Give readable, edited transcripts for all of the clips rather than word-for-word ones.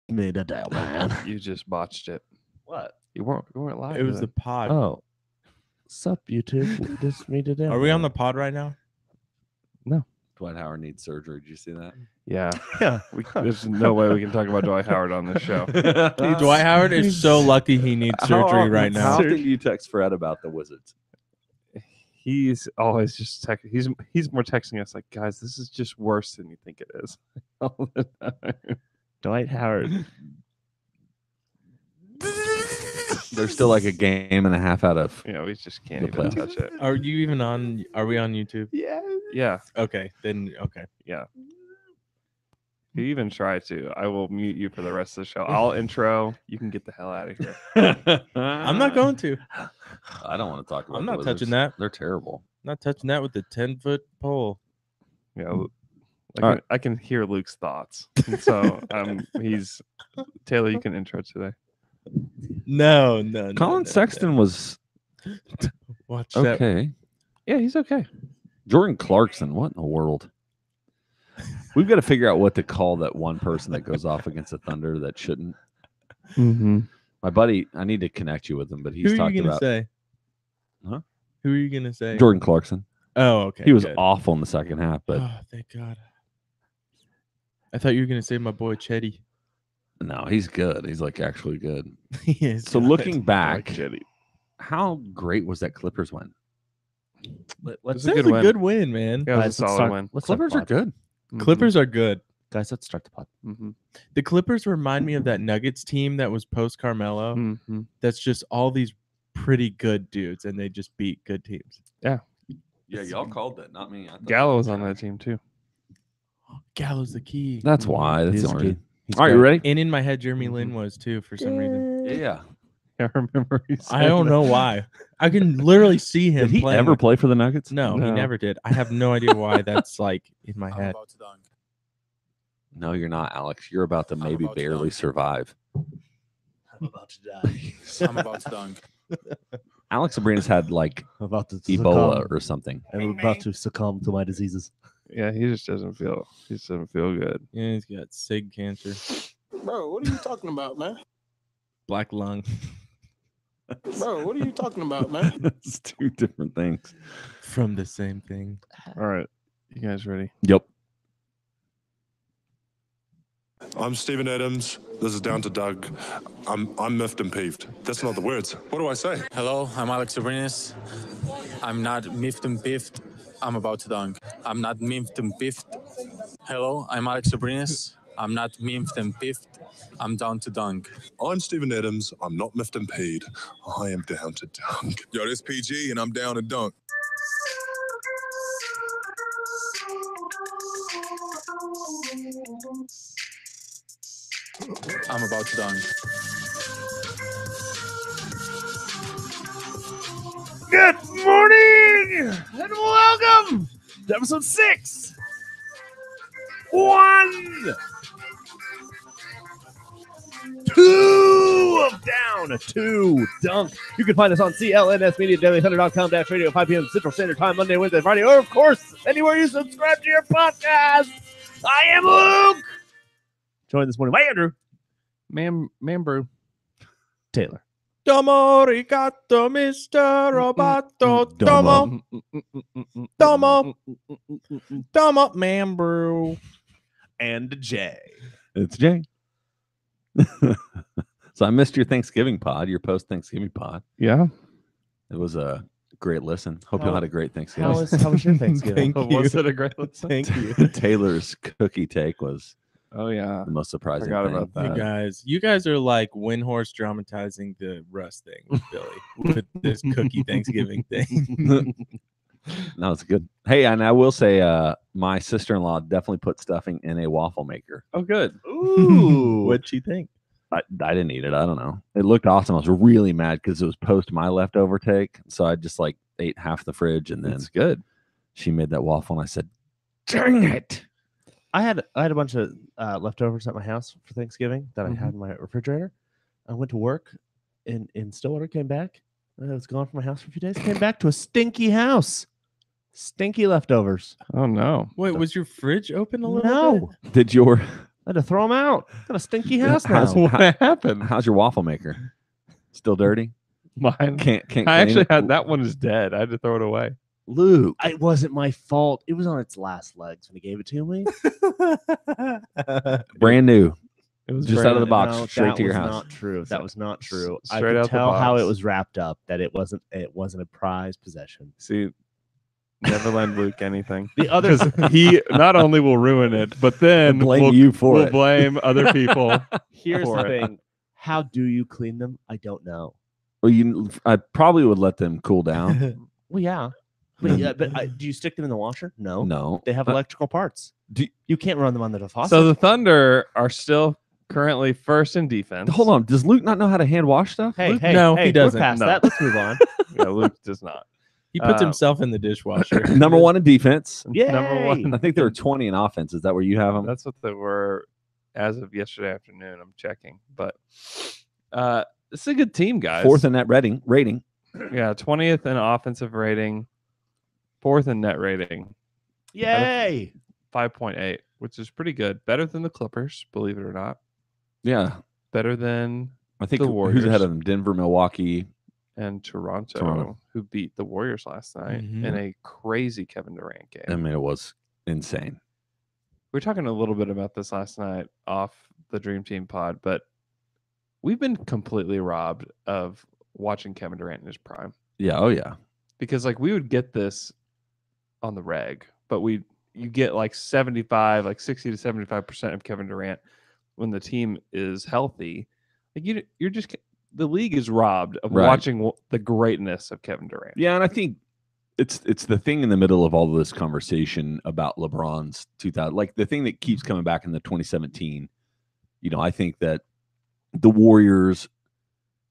me today, man. You just botched it. What? You weren't live. It was the today. pod. Oh. Sup, YouTube? This me today. Are we on the pod right now? Dwight Howard needs surgery. Did you see that? Yeah. Yeah. There's no way we can talk about Dwight Howard on this show. Dwight Howard is so lucky he needs surgery right How now. often do you text Fred about the Wizards? He's always just he's more texting us like, guys, this is just worse than you think it is. All the time. Dwight Howard. They're still like a game and a half out of. We just can't The even playoffs. touch it. Are you even on? Are we on YouTube? Yeah. Okay, then okay. Yeah. If you even try to, I will mute you for the rest of the show. I'll intro. You can get the hell out of here. I'm not going to. I don't want to talk about. I'm the not Wizards. touching that. They're terrible. Not touching that with the 10-foot pole. I can hear Luke's thoughts. And so he's Taylor. You can intro today. No. Colin Sexton was Watch that. okay. Yeah, he's okay. Jordan Clarkson, what in the world? We've got to figure out what to call that one person that goes off against the Thunder that shouldn't. Mm-hmm. My buddy, I need to connect you with him, but Who he's are you talked gonna about say? Huh? Who are you gonna say? Jordan Clarkson. Oh, okay. He was good. awful in the second half, but Oh, thank God. I thought you were gonna say my boy Chetty. no, he's good. He's like actually good. He is So good. looking back, Jetty. how great was that Clippers win? Let's a That was good a win. good win, man. Yeah, it was a let's solid start- win. let's start Clippers the are pod. good. Clippers are good. Guys, let's start the pod. Mm-hmm. The Clippers remind me of that Nuggets team that was post Carmelo. Mm-hmm. That's just all these pretty good dudes, and they just beat good teams. Yeah, y'all called that, not me. Gallo was on that team too. Gallo's the key. That's why. That's He's the only good. reason. He's All right, you great. ready? And in my head, Jeremy Lin was too for some reason. Yeah. I remember. I don't know why. I can literally see him. Did he playing ever with- play for the Nuggets? No, he No. never did. I have no idea why that's like in my head. about to dunk. No, you're not, Alex. You're about to maybe about to barely dunk. survive. I'm about to die. I'm about to dunk. Alex Abrinas had like I'm about to Ebola succumb. or something. I'm about to succumb to my diseases. Yeah, he just doesn't feel. He just doesn't feel good. Yeah, he's got SIG cancer, Bro, what are you talking about, man? black lung. Bro, what are you talking about, man? It's two different things. From the same thing. All right, you guys ready? Yep. I'm Stephen Adams. This is Down to Doug. I'm miffed and peeved. That's not the words. What do I say? Hello, I'm Alex Abrinas. I'm not miffed and piffed. I'm about to dunk. I'm not miffed and piffed. Hello, I'm Alex Abrinas. I'm not miffed and piffed. I'm down to dunk. I'm Stephen Adams. I'm not miffed and peed. I am down to dunk. Yo, this PG and I'm down to dunk. I'm about to dunk. Good morning and welcome to episode 6. 1, 2 of down, 2 dunk. You can find us on CLNS Media, DailyHunter.com -radio, 5 p.m. Central Standard Time, Monday, Wednesday, Friday, or of course, anywhere you subscribe to your podcast. I am Luke. Joined this morning by Andrew. Man brew. Taylor. Domo arigato, Mr. Roboto. Domo. Domo, man brew. And Jay. It's Jay. So I missed your Thanksgiving pod, your post-Thanksgiving pod. Yeah. It was a great listen. Hope you all had a great Thanksgiving. How was your Thanksgiving? Thank you. Was it a great listen? Thank you. Taylor's cookie take was Oh yeah. the most surprising Forgot thing. about that. You guys are like Windhorse dramatizing the Russ thing with Billy with this cookie Thanksgiving thing. No, it's good. Hey, and I will say my sister-in-law definitely put stuffing in a waffle maker. Oh good. Ooh. What'd she think? I didn't eat it. I don't know. It looked awesome. I was really mad because it was post my leftover take. So I just like ate half the fridge and then It's good. she made that waffle and I said, dang it. I had a bunch of leftovers at my house for Thanksgiving that I had in my refrigerator. I went to work in Stillwater, came back. I was gone from my house for a few days. Came back to a stinky house. Stinky leftovers. Oh no. Wait, was your fridge open a little No. bit? Did your I had to throw them out. Got a stinky house How's- now. What happened? How's your waffle maker? Still dirty? Mine. Can't I clean actually it? had that one is dead. I had to throw it away. Luke. It wasn't my fault. It was on its last legs when he gave it to me. Brand new. It was Just brand out of the new. box, No, straight that to your was house. Not true. That was not true. I Straight could out the tell how it box. was wrapped up. That it wasn't a prized possession. See, never lend Luke anything. The other Because he not only will ruin it, but then Blame we'll, you for we'll it. blame other people. here's for the it. thing: how do you clean them? I don't know. Well, I probably would let them cool down. Well, yeah, but do you stick them in the washer? No, No. They have electrical parts. You can't run them under the faucet. So the Thunder are still currently first in defense. Hold on. Does Luke not know how to hand wash stuff? hey, Luke? hey, No, hey, he doesn't. We're past No. that. Let's move on. Yeah, Luke does not. He puts Um, himself in the dishwasher. Number one in defense. Yay! Number one. I think there were 20 in offense. Is that where you have them? That's what they were as of yesterday afternoon. I'm checking, but this is a good team, guys. Fourth in that rating. Yeah, 20th in offensive rating, fourth in net rating, Yay! 5.8, which is pretty good. Better than the Clippers, believe it or not. Yeah. Better than I think The who's Warriors. ahead of them? Denver, Milwaukee. and Toronto, Toronto. who beat the Warriors last night Mhm. in a crazy Kevin Durant game. I mean, it was insane. We were talking a little bit about this last night off the Dream Team pod, but we've been completely robbed of watching Kevin Durant in his prime. Yeah. Oh, yeah. Because like we would get this on the reg, but you get like 60 to 75% of Kevin Durant when the team is healthy. Like you're just the league is robbed of Right. watching the greatness of Kevin Durant. Yeah, and I think it's the thing in the middle of all of this conversation about LeBron's 2000, like the thing that keeps coming back in the 2017. I think that the Warriors,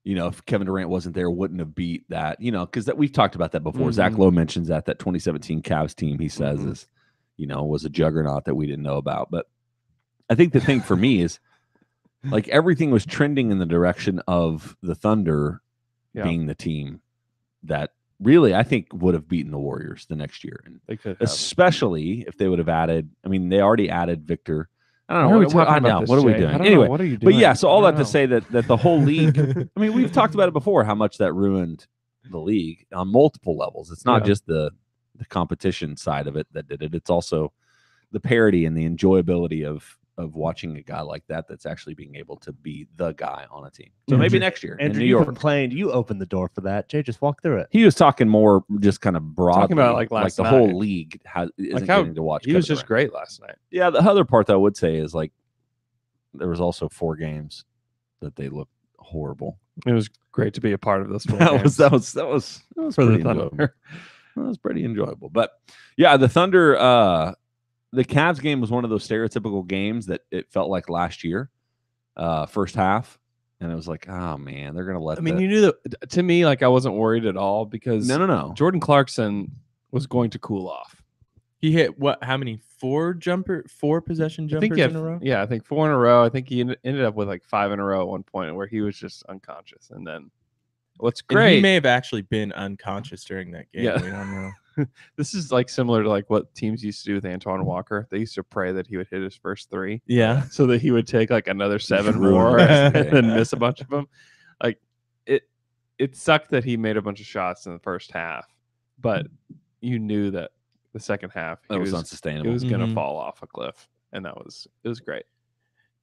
if Kevin Durant wasn't there, wouldn't have beat that. Because that we've talked about that before. Zach Mhm. Lowe mentions that 2017 Cavs team, he says, Mhm. is was a juggernaut that we didn't know about. But I think the thing for me is like everything was trending in the direction of the Thunder Yeah. being the team that really I think would have beaten the Warriors the next year, and They could have. especially if they would have added. I mean, they already added Victor. I don't Why know. are we What, talking I about know. this, What are we Jay? doing? I don't Anyway, know. What are you doing? but yeah, so all I that don't to say that the whole league. I mean, we've talked about it before. How much that ruined the league on multiple levels. It's not Yeah. just the competition side of it that did it. It's also the parity and the enjoyability of watching a guy like that that's actually being able to be the guy on a team. So maybe next year in Andrew, New you York. complained. You opened the door for that. Jay, just walk through it. He was talking more just kind of broadly, Talking about, like, last the whole night. league isn't Like how getting to watch. He was Kevin just Durant. great last night. Yeah, the other part that I would say is like there was also 4 games that they looked horrible. It was great to be a part of this. That was for pretty the enjoyable. Thunder. That was pretty enjoyable. But yeah, the Thunder, the Cavs game was one of those stereotypical games that it felt like last year, first half, and it was like, oh man, they're gonna let. I mean, you knew that. To me, like I wasn't worried at all because no. Jordan Clarkson was going to cool off. He hit what? How many? 4 possession I jumpers think in a row? Yeah, I think 4 in a row. I think he ended up with like 5 in a row at one point where he was just unconscious. And then what's And great? he may have actually been unconscious during that game. Yeah. We don't know. This is like similar to like what teams used to do with Antoine Walker. They used to pray that he would hit his first 3, Yeah. so that he would take like another 7 ruin more the rest of the and then miss a bunch of them. Like it sucked that he made a bunch of shots in the first half, but you knew that the second half That was he unsustainable. was going to Mhm. fall off a cliff, and it was great.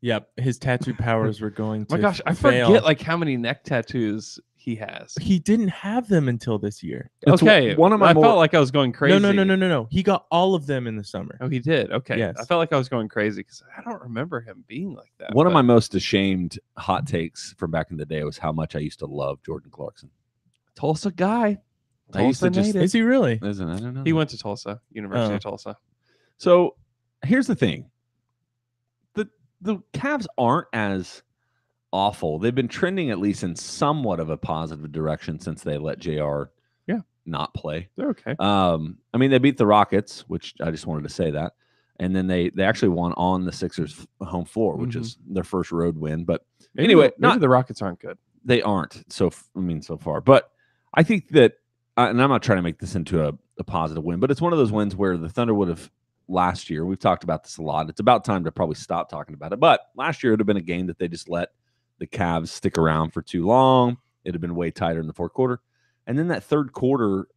Yep. His tattoo powers were going to My gosh, I fail. forget like how many neck tattoos he has. He didn't have them until this year. It's Okay, one of my I more- felt like I was going crazy. No. He got all of them in the summer. Oh, he did. Okay, Yes. I felt like I was going crazy because I don't remember him being like that. One of but my most ashamed hot takes from back in the day was how much I used to love Jordan Clarkson. Tulsa guy. I used to Tulsa just- native. Is he really? Isn't I don't know. He went to Tulsa, University Oh. of Tulsa. So here's the thing. The Cavs aren't as awful. They've been trending at least in somewhat of a positive direction since they let JR not play. They're okay. I mean, they beat the Rockets, which I just wanted to say that. And then they actually won on the Sixers home floor, which is their first road win. But Maybe anyway, maybe the Rockets aren't good. they aren't so far. But I think that, and I'm not trying to make this into a positive win, but it's one of those wins where the Thunder would have last year. We've talked about this a lot. It's about time to probably stop talking about it. But last year it would have been a game that they just let the Cavs stick around for too long. It had been way tighter in the fourth quarter. And then that third quarter,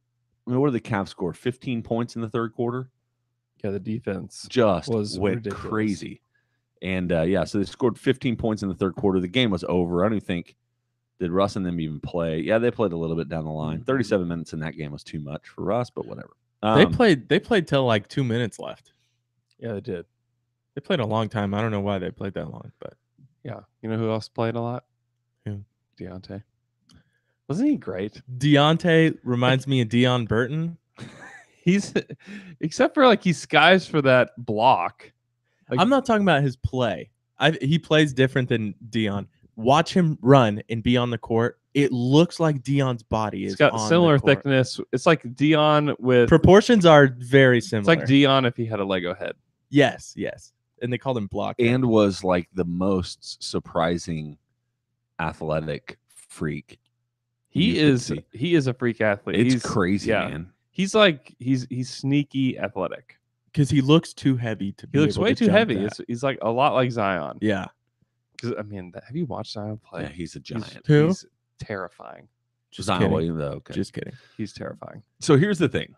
I mean, what did the Cavs score? 15 points in the third quarter? Yeah, the defense Just was went ridiculous. crazy. And, so they scored 15 points in the third quarter. The game was over. I don't even think – did Russ and them even play? Yeah, they played a little bit down the line. 37 minutes in that game was too much for Russ, but whatever. They played till like 2 minutes left. Yeah, they did. They played a long time. I don't know why they played that long, but Yeah. You know who else played a lot? Who? Deonte. Wasn't he great? Deonte reminds me of Deon Burton. He's except for like he skies for that block. Like, I'm not talking about his play. He plays different than Deon. Watch him run and be on the court. It looks like Deon's body is It's got on similar the court. thickness. It's like Dion with Proportions are very It's similar. like Dion if he had a Lego head. Yes. And they called him Block. and was like the most surprising athletic freak. He you could is see. he is a freak athlete. It's He's crazy, yeah. man. He's like he's sneaky athletic. Because he looks too heavy to be He looks able way to too jump heavy. that. He's like a lot like Zion. Yeah. Because I mean, have you watched Zion play? Yeah, he's a giant. Who? He's terrifying. Just Zion kidding. Williams, though. Okay. Just kidding. He's terrifying. So here's the thing.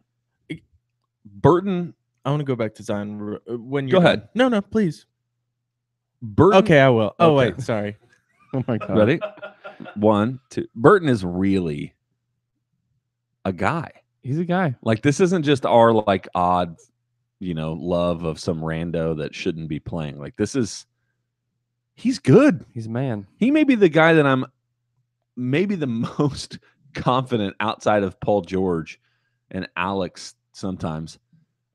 Burton. I want to go back to Zion when Go you're done. ahead. No, please. Burton. Okay, I will. Oh, Okay. wait. Sorry. Oh my god. Ready? 1, 2. Burton is really a guy. He's a guy. Like, this isn't just our like odd, love of some rando that shouldn't be playing. Like, he's good. He's a man. He may be the guy that I'm maybe the most confident outside of Paul George and Alex sometimes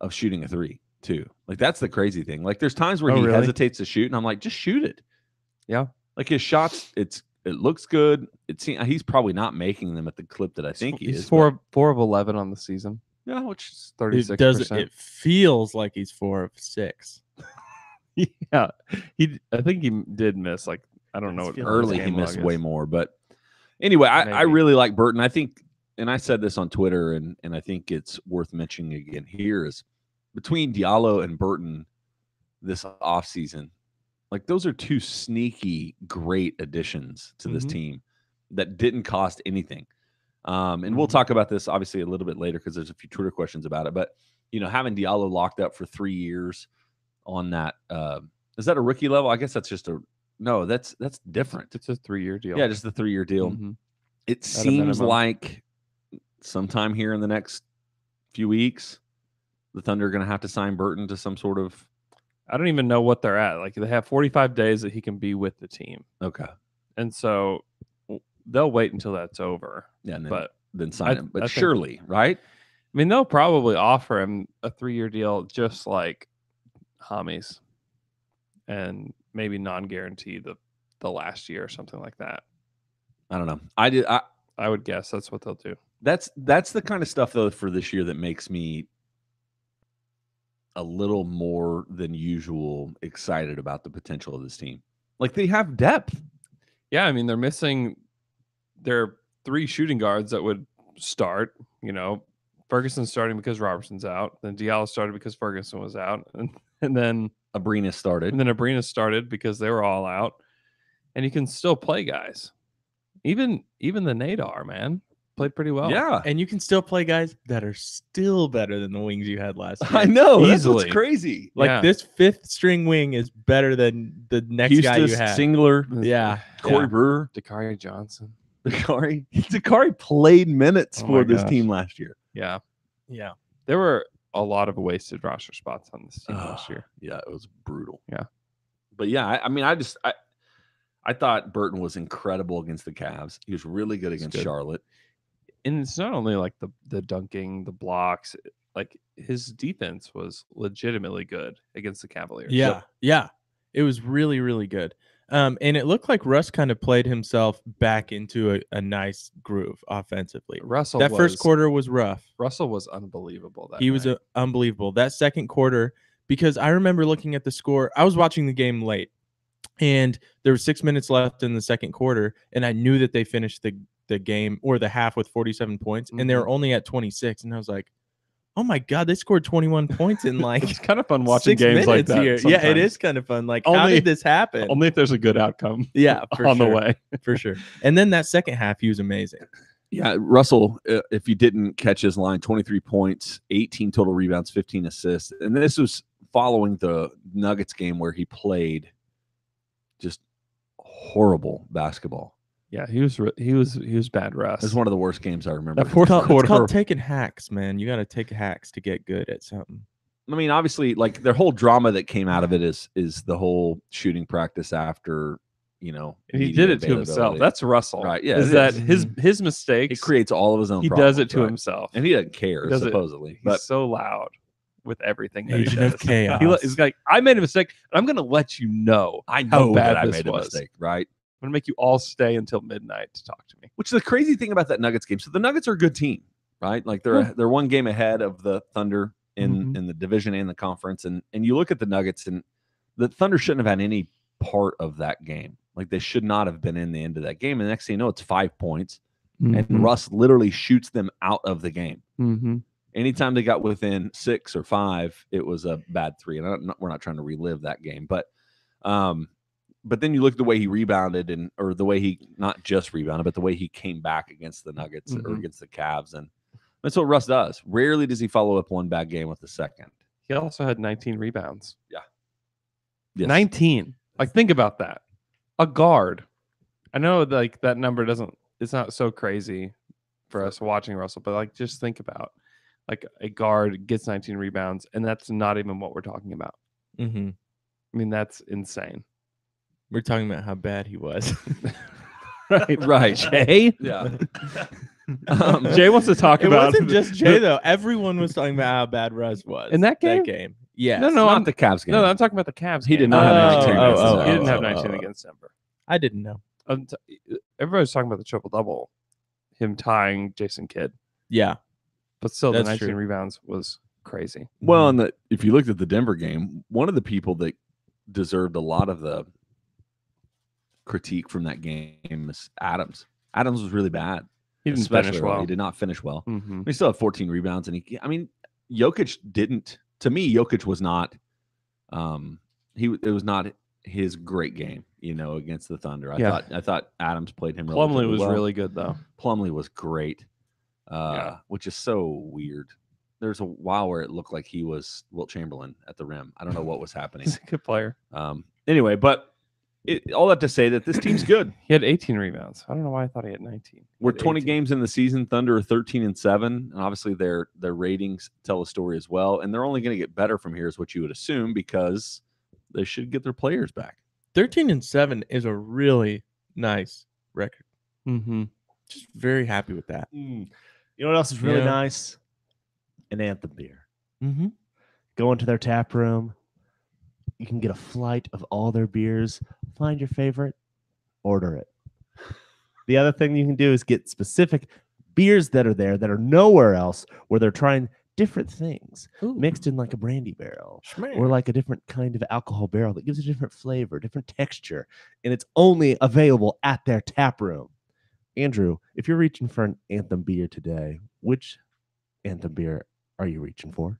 of shooting a three too. Like, that's the crazy thing. Like, there's times where Oh, he really? hesitates to shoot and I'm like, just shoot it. Yeah. Like, his shots, it looks good. He's probably not making them at the clip that I think he He's is. 4 of 11 on the season. Yeah, which is 36%. It doesn't. It feels like he's 4 of 6. Yeah. I think he did miss like I don't know what his early he game missed log way is. more. But anyway, I Maybe. really like Burton. I think, and I said this on Twitter, and I think it's worth mentioning again here, is between Diallo and Burton this offseason, like, those are two sneaky great additions to this Mhm. team that didn't cost anything. And we'll talk about this obviously a little bit later because there's a few Twitter questions about it. But having Diallo locked up for 3 years on that, is that a rookie level? I guess that's just that's different. It's a 3-year deal. Yeah, just the 3-year deal. Mhm. It At a seems minimum. like sometime here in the next few weeks, the Thunder are going to have to sign Burton to some sort of. I don't even know what they're at. Like they have 45 days that he can be with the team. Okay. And so they'll wait until that's over. Yeah, and But then sign I- him. But I think- surely, right? I mean, they'll probably offer him a 3-year deal just like James and maybe non-guarantee the last year or something like that. I don't know. I would guess that's what they'll do. That's the kind of stuff though for this year that makes me a little more than usual excited about the potential of this team. Like, they have depth. Yeah, I mean, they're missing their 3 shooting guards that would start. Ferguson's starting because Robertson's out. Then Diallo started because Ferguson was out. And then Abrines started. Abrines started because they were all out. And you can still play guys. Even the Nadar, man, played pretty well. Yeah. And you can still play guys that are still better than the wings you had last year. I know. That's Easily. what's crazy. Like, Yeah. this 5th string wing is better than the next guy you Houston, had. Singler, Yeah. Corey Brewer. Dakari Johnson. Dakari played minutes Oh for my this gosh. team last year. Yeah. Yeah. There were a lot of wasted roster spots on this team last year. Yeah, it was brutal. Yeah. But yeah, I thought Burton was incredible against the Cavs. He was really good against good. Charlotte. And it's not only like the dunking, the blocks, like his defense was legitimately good against the Cavaliers. Yeah. Yeah. It was really, really good. And it looked like Russ kind of played himself back into a nice groove offensively. Russell That first quarter was rough. Russell was unbelievable. He was unbelievable. That second quarter, because I remember looking at the score. I was watching the game late, and there was 6 minutes left in the second quarter, and I knew that they finished the game or the half with 47 points, and they were only at 26. And I was like, oh my God, they scored 21 points in like It's kind of fun watching 6 games like minutes that. here. Yeah, it sometimes. is kind of fun. Like, how Only- did this happen? Only if there's a good outcome. Yeah, for on sure. the way. For sure. And then that second half, he was amazing. Yeah, Russell, if you didn't catch his line, 23 points, 18 total rebounds, 15 assists. And this was following the Nuggets game where he played just horrible basketball. Yeah, he was bad, Russ. It was one of the worst games I remember. That fourth It's quarter. called taking hacks, man. You got to take hacks to get good at something. I mean, obviously, like their whole drama that came out of it is the whole shooting practice after, And he media did it to himself. availability. That's Russell. Right, yeah, Is it that is. his mistakes? He creates all of his own He problems, does it to right? himself. And he doesn't care, He does it- supposedly. He's But so loud with everything that he Agent does. of chaos. He's like, I made a mistake. And I'm going to let you know. I how know bad that I this made a was. mistake, right? I'm going to make you all stay until midnight to talk to me. Which is the crazy thing about that Nuggets game. So the Nuggets are a good team, right? Like they're one game ahead of the Thunder in the division and the conference. And you look at the Nuggets, and the Thunder shouldn't have had any part of that game. Like they should not have been in the end of that game. And the next thing you know, it's 5 points, and Russ literally shoots them out of the game. Mm-hmm. Anytime they got within 6 or 5, it was a bad 3. And we're not trying to relive that game, but then you look at the way he rebounded, or the way he not just rebounded, but the way he came back against the Nuggets or against the Cavs, and that's what Russ does. Rarely does he follow up one bad game with the second. He also had 19 rebounds. Yeah, yes. 19. Like, think about that. A guard. I know like that number it's not so crazy for us watching Russell, but like just think about like a guard gets 19 rebounds, and that's not even what we're talking about. Mm-hmm. I mean, that's insane. We're talking about how bad he was. Right. Jay? Yeah. Jay wants to talk It about wasn't just Jay, though. Everyone was talking about how bad Russ was. In that game? Yes. No, Not the Cavs game. No, I'm talking about the Cavs. He did game. not have 19 against He Denver. didn't have 19 against Denver. I didn't know. Everybody's talking about the triple double, him tying Jason Kidd, Yeah. but still, the That's 19 true. rebounds was crazy. Well, and if you looked at the Denver game, one of the people that deserved a lot of the critique from that game is Adams. Adams was really bad. He didn't especially finish early. well. He did not finish well. Mm-hmm. He still had 14 rebounds, and Jokic didn't. To me, Jokic was not. It was not his great game, against the Thunder. I thought Adams played him. Plumlee relatively was well. really good, though. Plumlee was great, Yeah. which is so weird. There's a while where it looked like he was Wilt Chamberlain at the rim. I don't know what was happening. He's a good player. Anyway, but all that to say that this team's good. He had 18 rebounds. I don't know why I thought he had 19. He We're had 20 18. games in the season. Thunder are 13-7, and obviously their ratings tell a story as well. And they're only going to get better from here, is what you would assume, because they should get their players back. 13-7 is a really nice record. Mm-hmm. Just very happy with that. You know what else is really Yeah. nice? An Anthem beer. Mm-hmm. Go into their tap room. You can get a flight of all their beers. Find your favorite. Order it. The other thing you can do is get specific beers that are there that are nowhere else, where they're trying different things mixed in like a brandy barrel or like a different kind of alcohol barrel that gives a different flavor, different texture, and it's only available at their tap room. Andrew, if you're reaching for an Anthem beer today, which Anthem beer are you reaching for?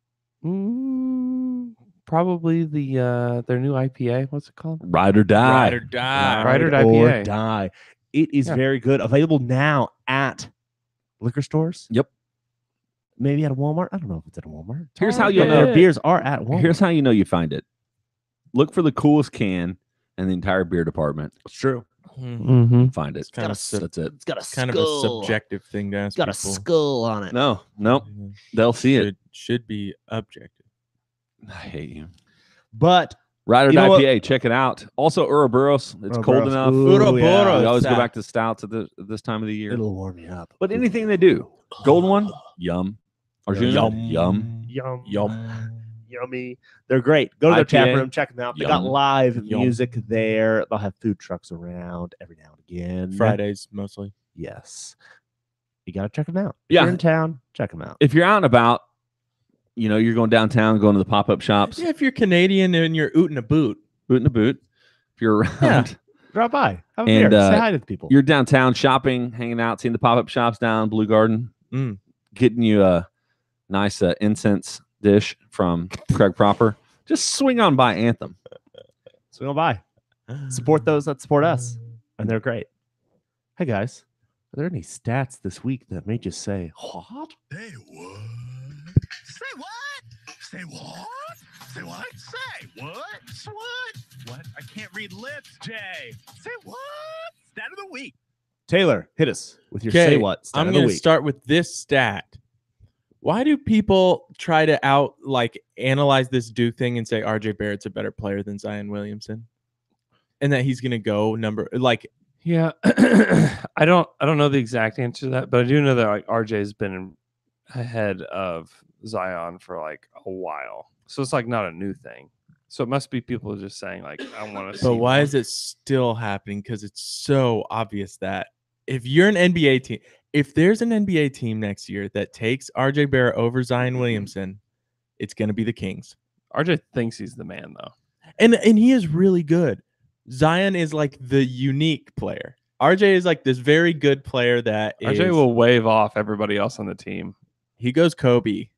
Probably their new IPA. What's it called? Ride or die. Ride or die. Ride or Die or IPA. die. It is Yeah. very good. Available now at liquor stores. Yep. Maybe at a Walmart. I don't know if it's at a Walmart. Here's how Target. you'll know. Their beers are at Walmart. Here's how you know you find it. Look for the coolest can in the entire beer department. It's true. Mm-hmm. Find it. Kind of That's it. It's got a kind of a subjective thing to ask It's got a people. skull on it. No, they'll see it. Should be objective. I hate you. But Ride or You Die know what? IPA. Check it out. Also, Ouroboros. It's cold Ouroboros. enough. Ooh, Ouroboros. yeah. We always go Stop. back to stouts at this time of the year. It'll warm you up. But anything they do. Golden one, yum. Arjuna, Yum. Yum. Yum. Yummy. They're great. Go to their tap IPA. room, check them out. They got Yum. live Yum. music there. They'll have food trucks around every now and again. Fridays mostly. Yes. You got to check them out. If Yeah. you're in town, check them out. If you're out and about, you're going downtown, going to the pop-up shops, Yeah, if you're Canadian and you're ootin' a boot. boot in a boot. If you're around, Yeah. Drop by. Have a And, beer. Say hi to the people. you're downtown shopping, hanging out, seeing the pop-up shops down Blue Garden, Mm. getting you a nice incense dish from Craig Proper. Just swing on by Anthem. Swing on by. Support those that support us, and they're great. Hey guys, are there any stats this week that made you say what? Say what? Say what? Say what? Say what? Say what? What? I can't read lips, Jay. Say what? Stat of the week. Taylor, hit us with your say what stat I'm of the going to week. start with this stat. Why do people try to analyze this Duke thing and say RJ Barrett's a better player than Zion Williamson, and that he's going to go Yeah, I don't know the exact answer to that, but I do know that like RJ's been ahead of Zion for like a while, so it's like not a new thing. So it must be people just saying like, I want to see. But why more. is it still happening? Because it's so obvious that if you're an NBA team, if there's an NBA team next year that takes RJ Barrett over Zion Williamson, it's going to be the Kings. RJ thinks he's the man though, and he is really good. Zion is like the unique player. RJ is like this very good player that RJ will wave off everybody else on the team. He goes Kobe.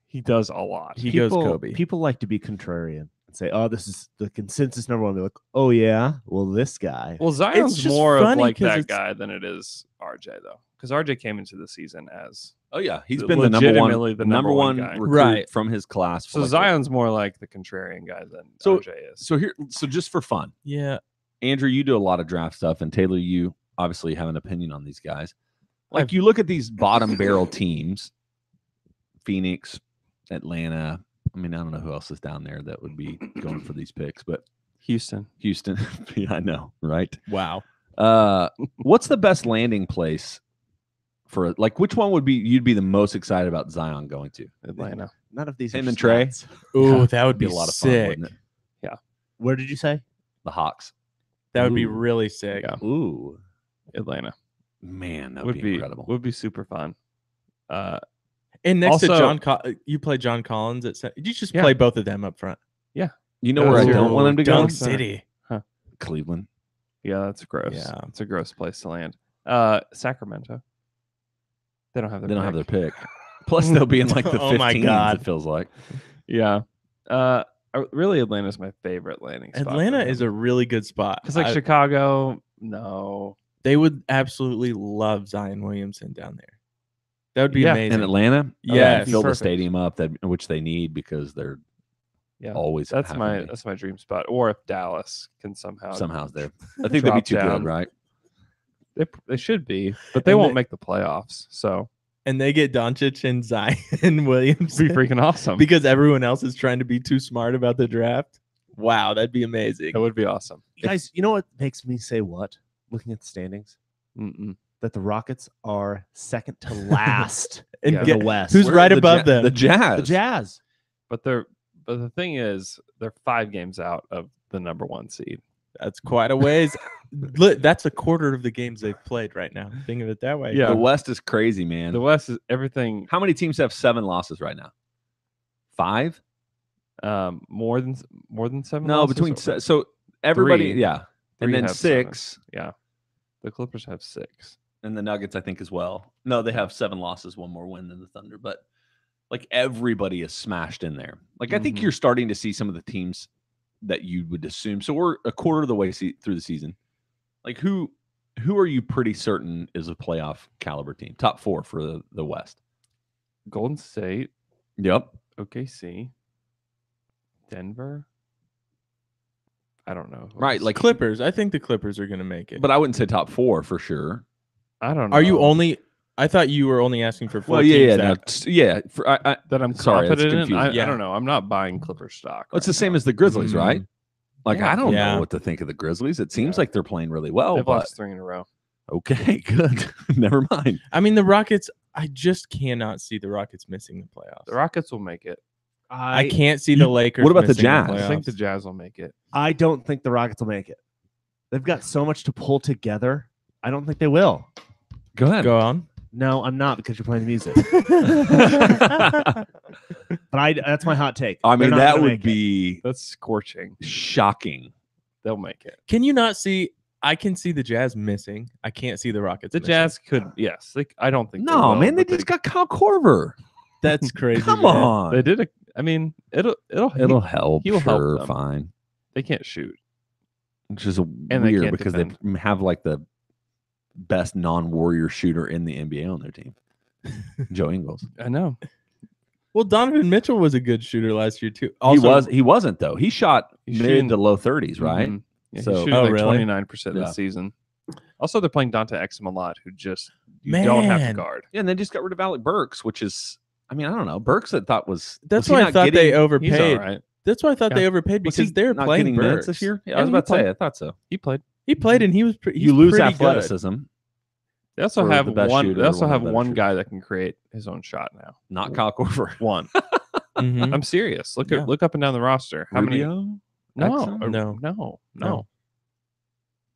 He does a lot. He goes Kobe. People like to be contrarian and say, "Oh, this is the consensus number one." They're like, "Oh yeah, well this guy." Well, Zion's just more of funny like 'cause that it's- guy than it is RJ though, because RJ came into the season as Oh yeah, he's been the number one guy. recruit Right. from his class. So Zion's more like the contrarian guy than So- RJ is. So just for fun, Yeah. Andrew, you do a lot of draft stuff, and Taylor, you obviously have an opinion on these guys. Like I've- you look at these bottom barrel teams, Phoenix, Atlanta. I mean, I don't know who else is down there that would be going for these picks, but Houston. Houston. Yeah, I know, right? Wow. What's the best landing place for like? Which one would be you'd be the most excited about Zion going to? Atlanta. None of these. Him are and Trey? stats. Ooh, that would Be be a lot of fun, sick. wouldn't it? Where did you say? The Hawks. That would be Ooh. really sick. Yeah. Ooh, Atlanta Man, that would be incredible. Would be super fun. And next to Also- John, you play John Collins at. You just Yeah. play both of them up front. You know where I Ooh, don't want him to go? Dunk City. Cleveland. Yeah, that's gross. Yeah. It's a gross place to land. Sacramento. They don't have their They don't have their pick. pick. Plus, they'll be in like the 15s, Oh my God. it feels like. Yeah. Really, Atlanta's my favorite landing spot. Atlanta is a really good spot. Because like Chicago, no. They would absolutely love Zion Williamson down there. That would be Yeah, amazing. In Atlanta, Yes. fill the Perfect. stadium up, which they need because they're Yeah. always That's have my to be. that's my dream spot. Or if Dallas can somehow there. I think they'd be drop too down. good, right? They should be, but they And won't they- make the playoffs. So And they get Doncic and Zion Williamson it'd be freaking awesome. because everyone else is trying to be too smart about the draft. Wow, that'd be amazing. That would be awesome. you guys, you know what makes me say what? Looking at the standings, Mm-mm. that the Rockets are second to last And in get- the West. who's Where are right the above Ja- them? The Jazz. the Jazz? But the thing is, they're 5 games out of the number 1 seed. That's quite a ways. Look, that's a quarter of the games they've played right now. Think of it that way. Yeah. The West is crazy, man. The West is everything How many teams have 7 losses right now? 5? more than 7. No, losses between or- so everybody, 3. yeah, and 3 then have 7. 6, Yeah, the Clippers have 6. and the Nuggets, I think, as well. No, they have 7 losses, 1 more win than the Thunder, but like everybody is smashed in there. Like I think Mhm. you're starting to see some of the teams that you would assume. So we're a quarter of the way through the season. Like who are you pretty certain is a playoff caliber team? Top 4 for the West. Golden State, Yep. OKC, Denver. I don't know. who Right, else. like Clippers. I think the Clippers are going to make it. but I wouldn't say top 4 for sure. I don't know. Are you only? I thought you were only asking for 4 Well, teams. yeah, that- yeah. For, that I'm Sorry, that's confident in? confusing. I Yeah. don't know. I'm not buying Clipper stock. it's the right same now. as the Grizzlies, Mm. right? Like Yeah. I don't Yeah. know what to think of the Grizzlies. It seems Yeah. like they're playing really well, They've but lost 3 in a row. okay, good. Never mind. I mean, the Rockets. I just cannot see the Rockets missing the playoffs. The Rockets will make it. I can't see the Lakers. what about the missing Jazz? I think the playoffs. Jazz will make it. I don't think the Rockets will make it. They've got so much to pull together. I don't think they will. Go ahead. Go on. No, I'm not because you're playing the music. But that's my hot take. I They're mean, not that gonna would make it. be That's scorching. shocking. They'll make it. Can you not see? I can see the Jazz missing. I can't see the Rockets. The missing. Jazz could, yes. I don't think. No, will, man, they but just got Kyle Korver. That's crazy. Come man. on. They did a. I mean, it'll help. he'll help Sure, them. fine. They can't shoot. Which is they weird can't because defend. they have like the best non-warrior shooter in the NBA on their team, Joe Ingles. I know. Well, Donovan Mitchell was a good shooter last year too. Also, He wasn't though. He shot He's mid shooting- to low 30s, right? Mhm. Yeah, So- he's shooting Oh, like really? 29% Yeah. this season. Also, they're playing Dante Exum a lot, who just you don't have to Man. guard. Yeah, and they just got rid of Alec Burks, which is, I mean, I don't know. Burks, I thought was. that's was he why I not thought they getting- He's overpaid. all right. That's why I thought Yeah. they overpaid was because he they're not playing getting minutes Burks this year. Yeah, I Yeah, was he about to say. played. I thought so. He played. He played and he was. He's You lose pretty good. athleticism. They also For have the best one. shooter, They also one of the have better one shooters. guy that can create his own shot now. Not Kyle Korver. One. Mhm. I'm serious. Look Yeah. look up and down the roster. How many? Rubio? No, Exum? No. no.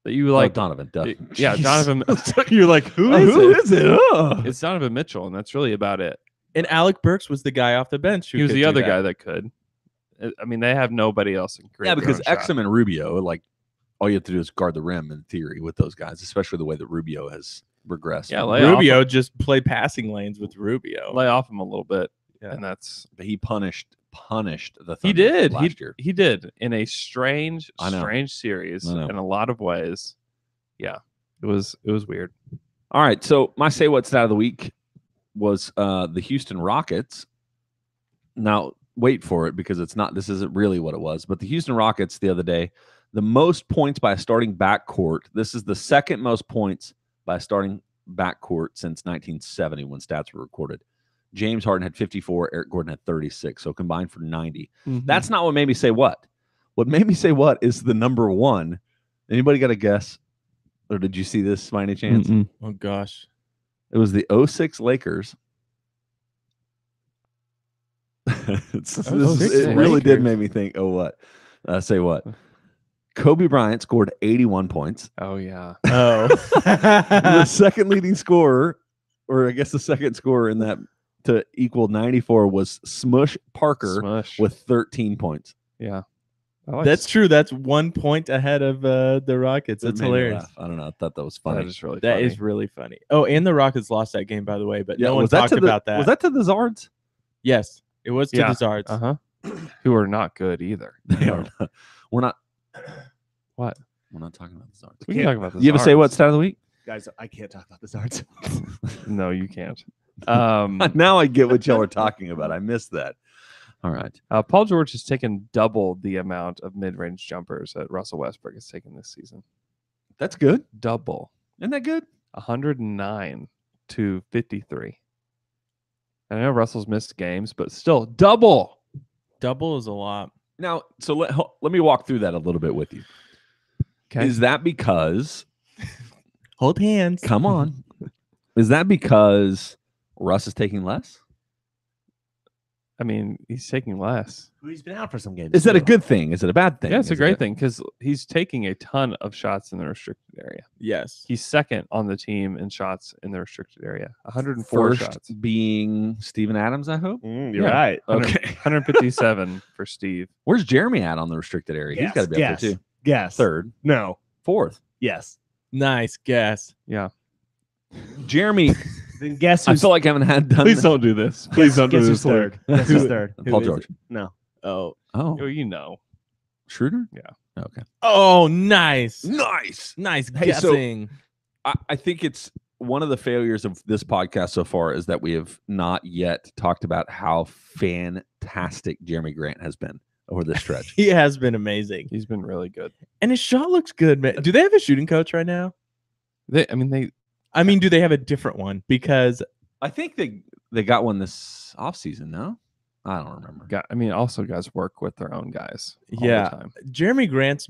That you Like like? Donovan. Duh. Yeah, Jeez. Donovan. You're like, who Who is it? Ugh. It's Donovan Mitchell, and that's really about it. And Alec Burks was the guy off the bench. Who He was could the do other that. guy that could. I mean, they have nobody else that can create. Yeah, their because own shot. Exum and Rubio, like, all you have to do is guard the rim in theory with those guys, especially the way that Rubio has regressed. Yeah, lay off Rubio him. just played passing lanes with Rubio. lay off him a little bit, Yeah. and that's But he punished the Thunder he did. last year. He did in a strange I know. series I know. in a lot of ways. Yeah, it was weird. All right, so my say what stat of the week was the Houston Rockets. Now, wait for it because it's not. This isn't really what it was. But the Houston Rockets the other day, the most points by a starting backcourt. This is the second most points by a starting backcourt since 1970 when stats were recorded. James Harden had 54. Eric Gordon had 36. So combined for 90. That's not what made me say what. What made me say what is the number one. Anybody got a guess? Or did you see this by any chance? Mm-mm. Oh gosh. It was the 06 Lakers. It really did make me think, oh, what? Say what? Kobe Bryant scored 81 points. Oh yeah. Oh. The second leading scorer, or I guess the second scorer in that to equal 94 was Smush Parker Smush. with 13 points. Yeah. I like That's true. That's 1 point ahead of the Rockets. It That's made me hilarious. laugh. I don't know. I thought that was that funny. is really That funny. is really funny. Oh, and the Rockets lost that game, by the way, but Yeah, no one was that talked to the, about that. Was that to the Zards? Yes, it was to Yeah. the Zards. Uh-huh. Who are not good either. They are not. We're not. What? We're not talking about the Zards. We can talk about this. You ever say what stat of the week? Guys, I can't talk about the Zards. No, you can't. Now I get what y'all are talking about. I missed that. All right. Paul George has taken double the amount of mid-range jumpers that Russell Westbrook has taken this season. That's good. Double. Isn't that good? 109 to 53. I know Russell's missed games, but still double. Double is a lot. Now, so let me walk through that a little bit with you. Okay. Is that because, Hold hands. come on, is that because Russ is taking less? I mean, he's taking less. He's been out for some games. Is that a too. good thing? Is it a bad thing? Yeah, it's a Is great it thing because he's taking a ton of shots in the restricted area. Yes. He's second on the team in shots in the restricted area. 104 First shots. being Steven Adams, I hope. You're Yeah. right. 157 for Steve. Where's Jeremy at on the restricted area? He's got to be up there too. Yes. Third, No. fourth. Yes. Nice guess. Yeah. Jeremy, Then guess I who's feel like I haven't had done. Please don't do this. Please don't do guess this. who's third. Guess who's third. Paul is George. No. Oh. Oh, Oh, you know. Schroeder. Yeah. Okay. Oh, nice. Nice. Nice Hey, so- guessing. I think it's one of the failures of this podcast so far is that we have not yet talked about how fantastic Jeremy Grant has been over this stretch. He has been amazing. He's been really good. And his shot looks good, man. Do they have a shooting coach right now? They Do they have a different one? Because I think they got one this offseason, no? I don't remember. also guys work with their own guys. All Yeah. The time. Jeremy Grant's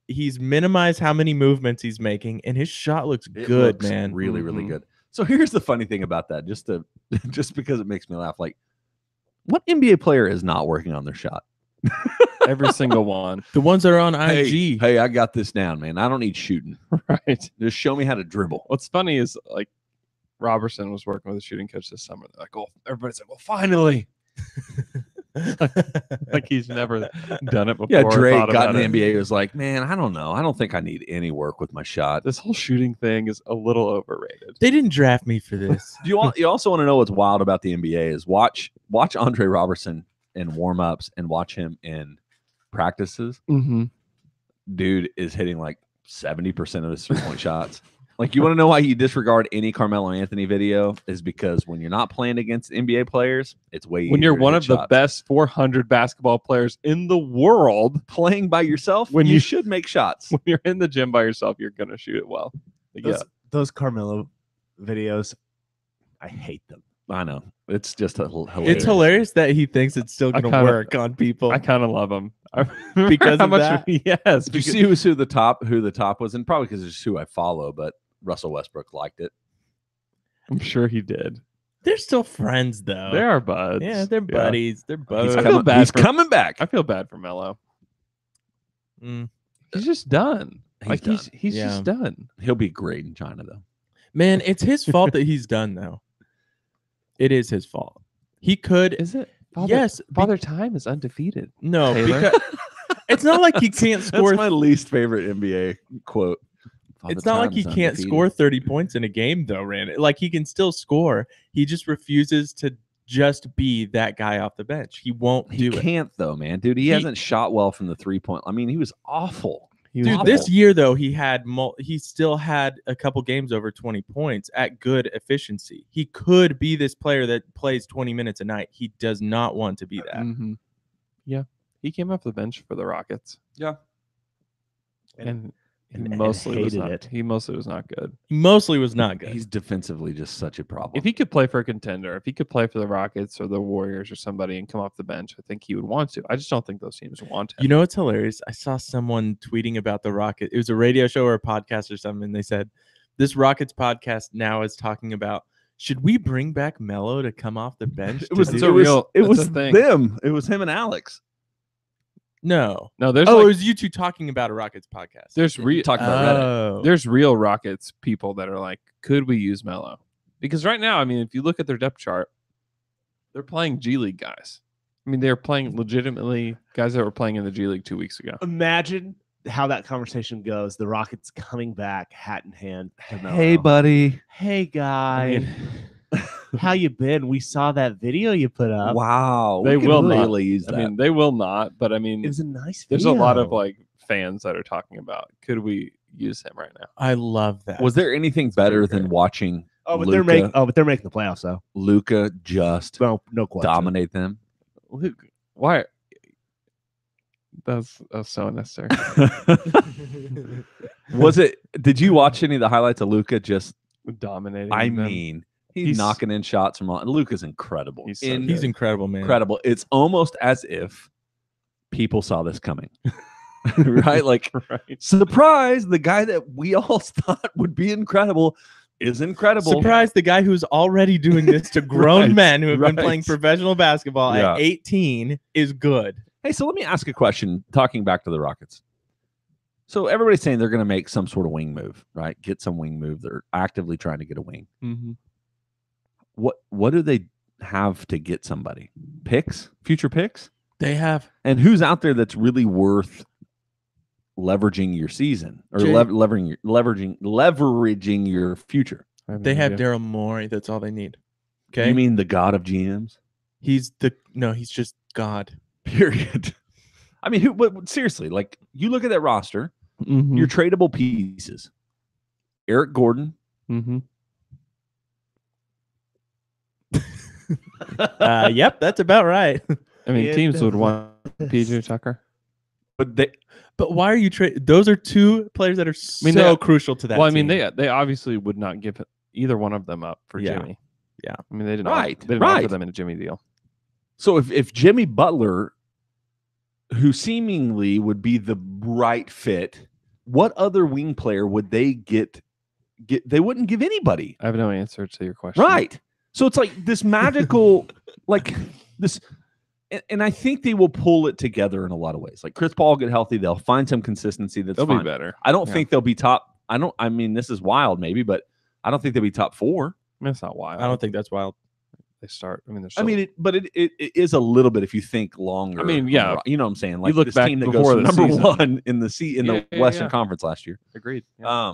he's minimized how many movements he's making, and his shot looks It good, looks man. Really, really Mhm. good. So here's the funny thing about that, just because it makes me laugh. Like, what NBA player is not working on their shot? Every single one. The ones that are on IG. Hey, I got this down, man. I don't need shooting. Right. Just show me how to dribble. What's funny is like Robertson was working with a shooting coach this summer. They're like, oh, everybody's like, well, finally. Like he's never done it before. Yeah, or Drake thought got about in the it. NBA. Was like, man, I don't know. I don't think I need any work with my shot. This whole shooting thing is a little overrated. They didn't draft me for this. You also want to know what's wild about the NBA is watch Andre Robertson in warm-ups and watch him in practices. Mm-hmm. Dude is hitting like 70% of his three-point shots. Like, you want to know why you disregard any Carmelo Anthony video is because when you're not playing against NBA players, it's way When easier you're to one hit of the shots. best 400 basketball players in the world, Playing by yourself, When you you- should make shots. when you're in the gym by yourself, you're gonna shoot it well. Yeah, Those Carmelo videos, I hate them. I know. It's just hilarious. It's hilarious that he thinks it's still I going to kinda- work on people. I kind of love him Because how of much. that? Yes, Did you because- see who the top was? And probably because it's who I follow, but Russell Westbrook liked it. I'm sure he did. They're still friends, though. They are buds. Yeah, they're buddies. They're He's, I buds. feel bad he's for- coming back. I feel bad for Melo. Mm. He's just done. He's He's Yeah. just done. He'll be great in China, though. Man, it's his fault that he's done, though. It is his fault. He could. Is it? Yes. Father Time is undefeated. No, Taylor? because it's not like he can't score. That's my least favorite NBA quote. It's not like he can't score 30 points in a game, though, Rand. Like, he can still score. He just refuses to just be that guy off the bench. He won't He do it. can't, though, man. Dude, he hasn't shot well from the 3-point. I mean, he was awful. Dude, this year, though, he still had a couple games over 20 points at good efficiency. He could be this player that plays 20 minutes a night. He does not want to be that. Mm-hmm. Yeah, he came off the bench for the Rockets. Yeah. And he and mostly was hated not. it. He mostly was not good. He mostly was not good. He's defensively just such a problem. If he could play for a contender, if he could play for the Rockets or the Warriors or somebody and come off the bench, I think he would want to. I just don't think those teams want him. You know what's hilarious? I saw someone tweeting about the Rockets. It was a radio show or a podcast or something. And they said, this Rockets podcast now is talking about, should we bring back Melo to come off the bench? it was, to It's do a this? real- it that's was a thing. them. It was him and Alex. No. there's Oh, like, it was you two talking about a Rockets podcast. there's Talking about Reddit. Oh. there's real Rockets people that are like, could we use Melo? Because right now, I mean, if you look at their depth chart, they're playing G League guys. I mean, they're playing legitimately guys that were playing in the G League 2 weeks ago. Imagine how that conversation goes. The Rockets coming back, hat in hand. to Melo. Hey, buddy. Hey, guy. mean- How you been? We saw that video you put up. Wow. They we could will not. really use I that. mean, they will not, but I mean, It was a nice there's video. a lot of like fans that are talking about, could we use him right now? I love that. was there anything better pretty than great. watching Oh, but Luka, they're making the playoffs though. Luka just No question. dominate them? Luke, why? That's so unnecessary. Was it? Did you watch any of the highlights of Luka? Just, Dominating. I them. mean, he's He's- knocking in shots from all. Luka's incredible. He's so He's incredible, man. incredible. It's almost as if people saw this coming, right? Like, right. surprise! The guy that we all thought would be incredible is incredible. Surprise the guy who's already doing this to grown Right, men who have been right. playing professional basketball Yeah. at 18 is good. Hey, so let me ask a question. Talking back to the Rockets. So everybody's saying they're going to make some sort of wing move, right? Get some wing move. They're actively trying to get a wing. Mm-hmm. What do they have to get somebody? Picks, future picks, They have and who's out there that's really worth leveraging your season or Jay- leveraging your future? they have Daryl Morey. That's all they need. Okay. You mean the god of GMs? he's just God. Period. I mean, but seriously, like you look at that roster, Mm-hmm. your tradable pieces: Eric Gordon. Mm-hmm. Yep, that's about right. I mean, Yeah, teams would that's- want PJ Tucker. But they, But why are you trading? Those are two players that are mean, so they- crucial to that. Well, I mean, team. they obviously would not give either one of them up for Yeah. Jimmy. Yeah. I mean, they didn't. Right, They didn't right. offer them in a Jimmy deal. so if Jimmy Butler, who seemingly would be the right fit, what other wing player would they get? They wouldn't give anybody. I have no answer to your question. Right. So it's like this magical, like this, and I think they will pull it together in a lot of ways. Like Chris Paul will get healthy, they'll find some consistency. That's They'll fine. be better. I don't Yeah. think they'll be top. I mean, this is wild, maybe, but I don't think they'll be top 4. That's not wild. I don't think that's wild. they start. I mean, there's. I mean, it is a little bit if you think longer. I mean, yeah, you know what I'm saying. Like look this back team that before goes the number season. one in the Western Conference last year. Agreed. Yeah.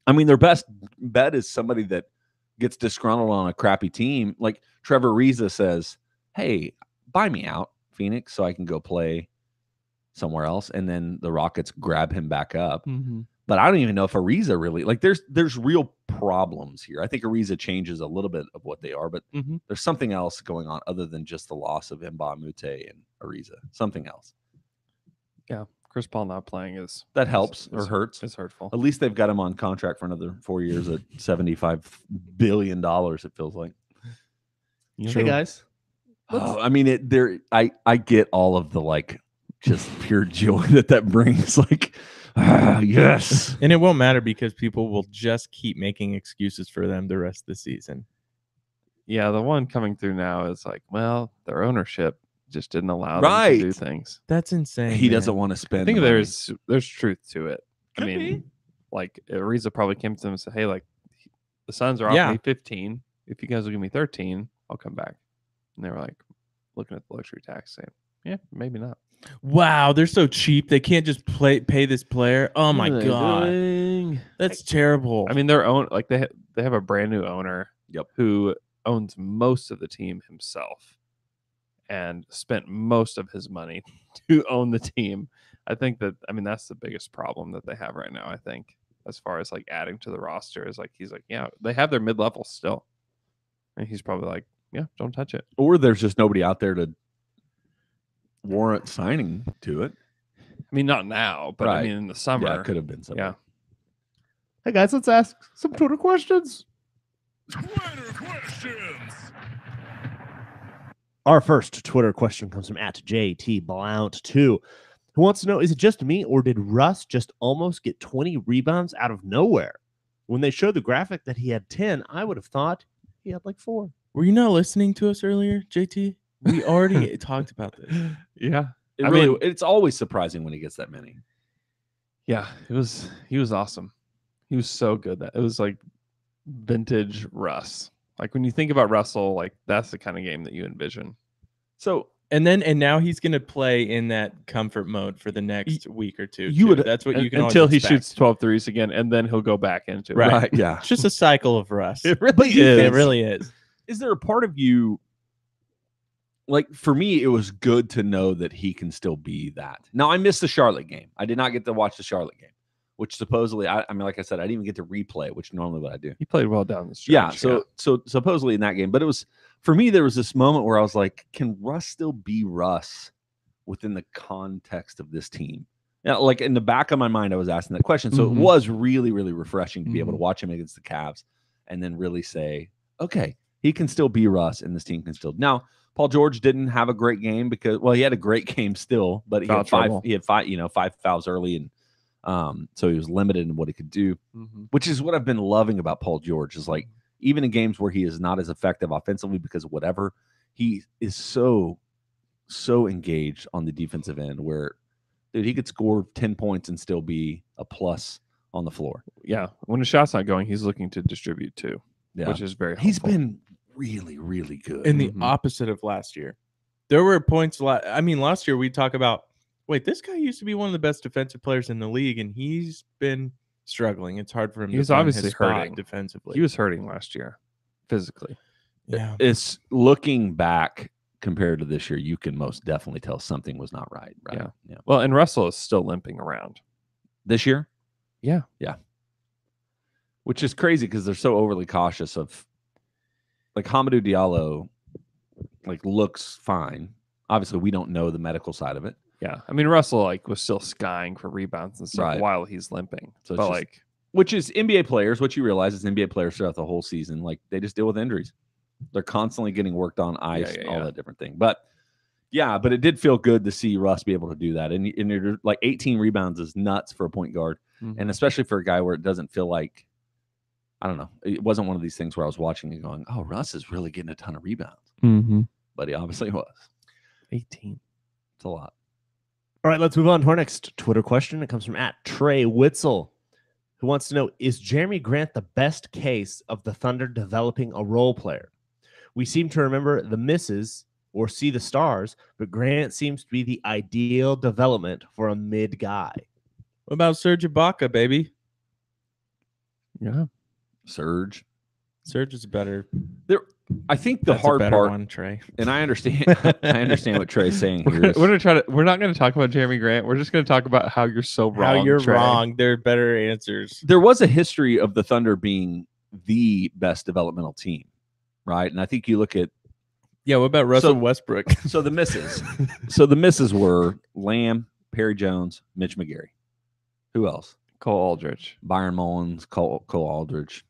I mean, their best bet is somebody that gets disgruntled on a crappy team. Like Trevor Ariza says, "Hey, buy me out, Phoenix, so I can go play somewhere else," and then the Rockets grab him back up. Mm-hmm. But I don't even know if Ariza really like. There's real problems here. I think Ariza changes a little bit of what they are, but there's something else going on other than just the loss of Mbah Moute and Ariza. Something else. Yeah, Chris Paul not playing is that helps or hurts. It's hurtful. At least they've got him on contract for another 4 years at $75 billion. It feels like. Hey guys. I mean, I get all of the like just pure joy that brings. Like, yes. And it won't matter because people will just keep making excuses for them the rest of the season. Yeah, the one coming through now is like, well, their ownership just didn't allow them to do things. That's insane. He doesn't want to spend. I think the money. there's truth to it. I mean, like Ariza probably came to them and said, "Hey, like the Suns are offering me 15. If you guys will give me 13, I'll come back." And they were like looking at the luxury tax, saying, "Yeah, maybe not." Wow, they're so cheap. They can't just pay this player. Oh my god, that's terrible. I mean, their own like they have a brand new owner. Yep. Who owns most of the team himself, and spent most of his money to own the team. I think that's the biggest problem that they have right now. I think as far as like adding to the roster is like he's like, yeah, they have their mid level still, and he's probably like, yeah, don't touch it. Or there's just nobody out there to warrant signing to it. I mean, not now, but I mean in the summer, yeah, it could have been something. Yeah. Hey guys, let's ask some Twitter questions. Twitter questions. Our first Twitter question comes from @JTBlount2, who wants to know, is it just me or did Russ just almost get 20 rebounds out of nowhere? When they showed the graphic that he had 10, I would have thought he had like 4. Were you not listening to us earlier, JT? We already talked about this. Yeah. It's always surprising when he gets that many. Yeah, he was awesome. He was so good. That it was like vintage Russ. Like when you think about Russell, like that's the kind of game that you envision. So and now he's going to play in that comfort mode for the next week or two. That's what you can until he expect. shoots 12 threes again, and then he'll go back into it. Right. Yeah. It's just a cycle of Russ. It really is. It really is. Is there a part of you like for me? It was good to know that he can still be that. Now I missed the Charlotte game. I did not get to watch the Charlotte game, which supposedly I mean, like I said, I didn't even get to replay, which normally what I do. He played well down the stretch. Yeah. So supposedly in that game, but it was for me. There was this moment where I was like, can Russ still be Russ within the context of this team? Yeah, like in the back of my mind, I was asking that question. So it was really, really refreshing to be able to watch him against the Cavs and then really say, okay, he can still be Russ and this team can still. Now, Paul George didn't have a great game because, well, he had a great game still, but he had five fouls early. And so he was limited in what he could do, which is what I've been loving about Paul George is like, even in games where he is not as effective offensively because of whatever, he is so engaged on the defensive end where, dude, he could score 10 points and still be a plus on the floor. Yeah. When the shot's not going, he's looking to distribute too, which is very helpful. He's been really, really good. In the opposite of last year. There were points, last year we talk about, wait, this guy used to be one of the best defensive players in the league, and he's been struggling. It's hard for him to find his spot defensively. He was hurting last year physically. Yeah. It's looking back compared to this year, you can most definitely tell something was not right. Yeah. Well, and Russell is still limping around. This year? Yeah. Yeah. Which is crazy because they're so overly cautious of like Hamidou Diallo looks fine. Obviously, we don't know the medical side of it. Yeah. I mean, Russell was still skying for rebounds and stuff while he's limping. So but which is NBA players, what you realize is NBA players throughout the whole season, they just deal with injuries. They're constantly getting worked on ice, all that different thing. But but it did feel good to see Russ be able to do that. And you're 18 rebounds is nuts for a point guard. And especially for a guy where it doesn't feel like, I don't know, it wasn't one of these things where I was watching and going, oh, Russ is really getting a ton of rebounds. But he obviously was. 18. It's a lot. All right, let's move on to our next Twitter question. It comes from @Trey Witzel, who wants to know, is Jeremy Grant the best case of the Thunder developing a role player? We seem to remember the misses or see the stars, but Grant seems to be the ideal development for a mid guy. What about Serge Ibaka, baby? Yeah. Surge. Serge is better. I think the That's hard a better part, one, Trey. and I understand what Trey's saying here. We're not going to talk about Jeremy Grant. We're just going to talk about how you're so wrong. How you're Trey. wrong. There are better answers. There was a history of the Thunder being the best developmental team, right? And I think you look at Yeah, what about Russell Westbrook? so the misses. So the misses were Lamb, Perry Jones, Mitch McGary. Who else? Cole Aldrich. Byron Mullins, Cole Aldrich.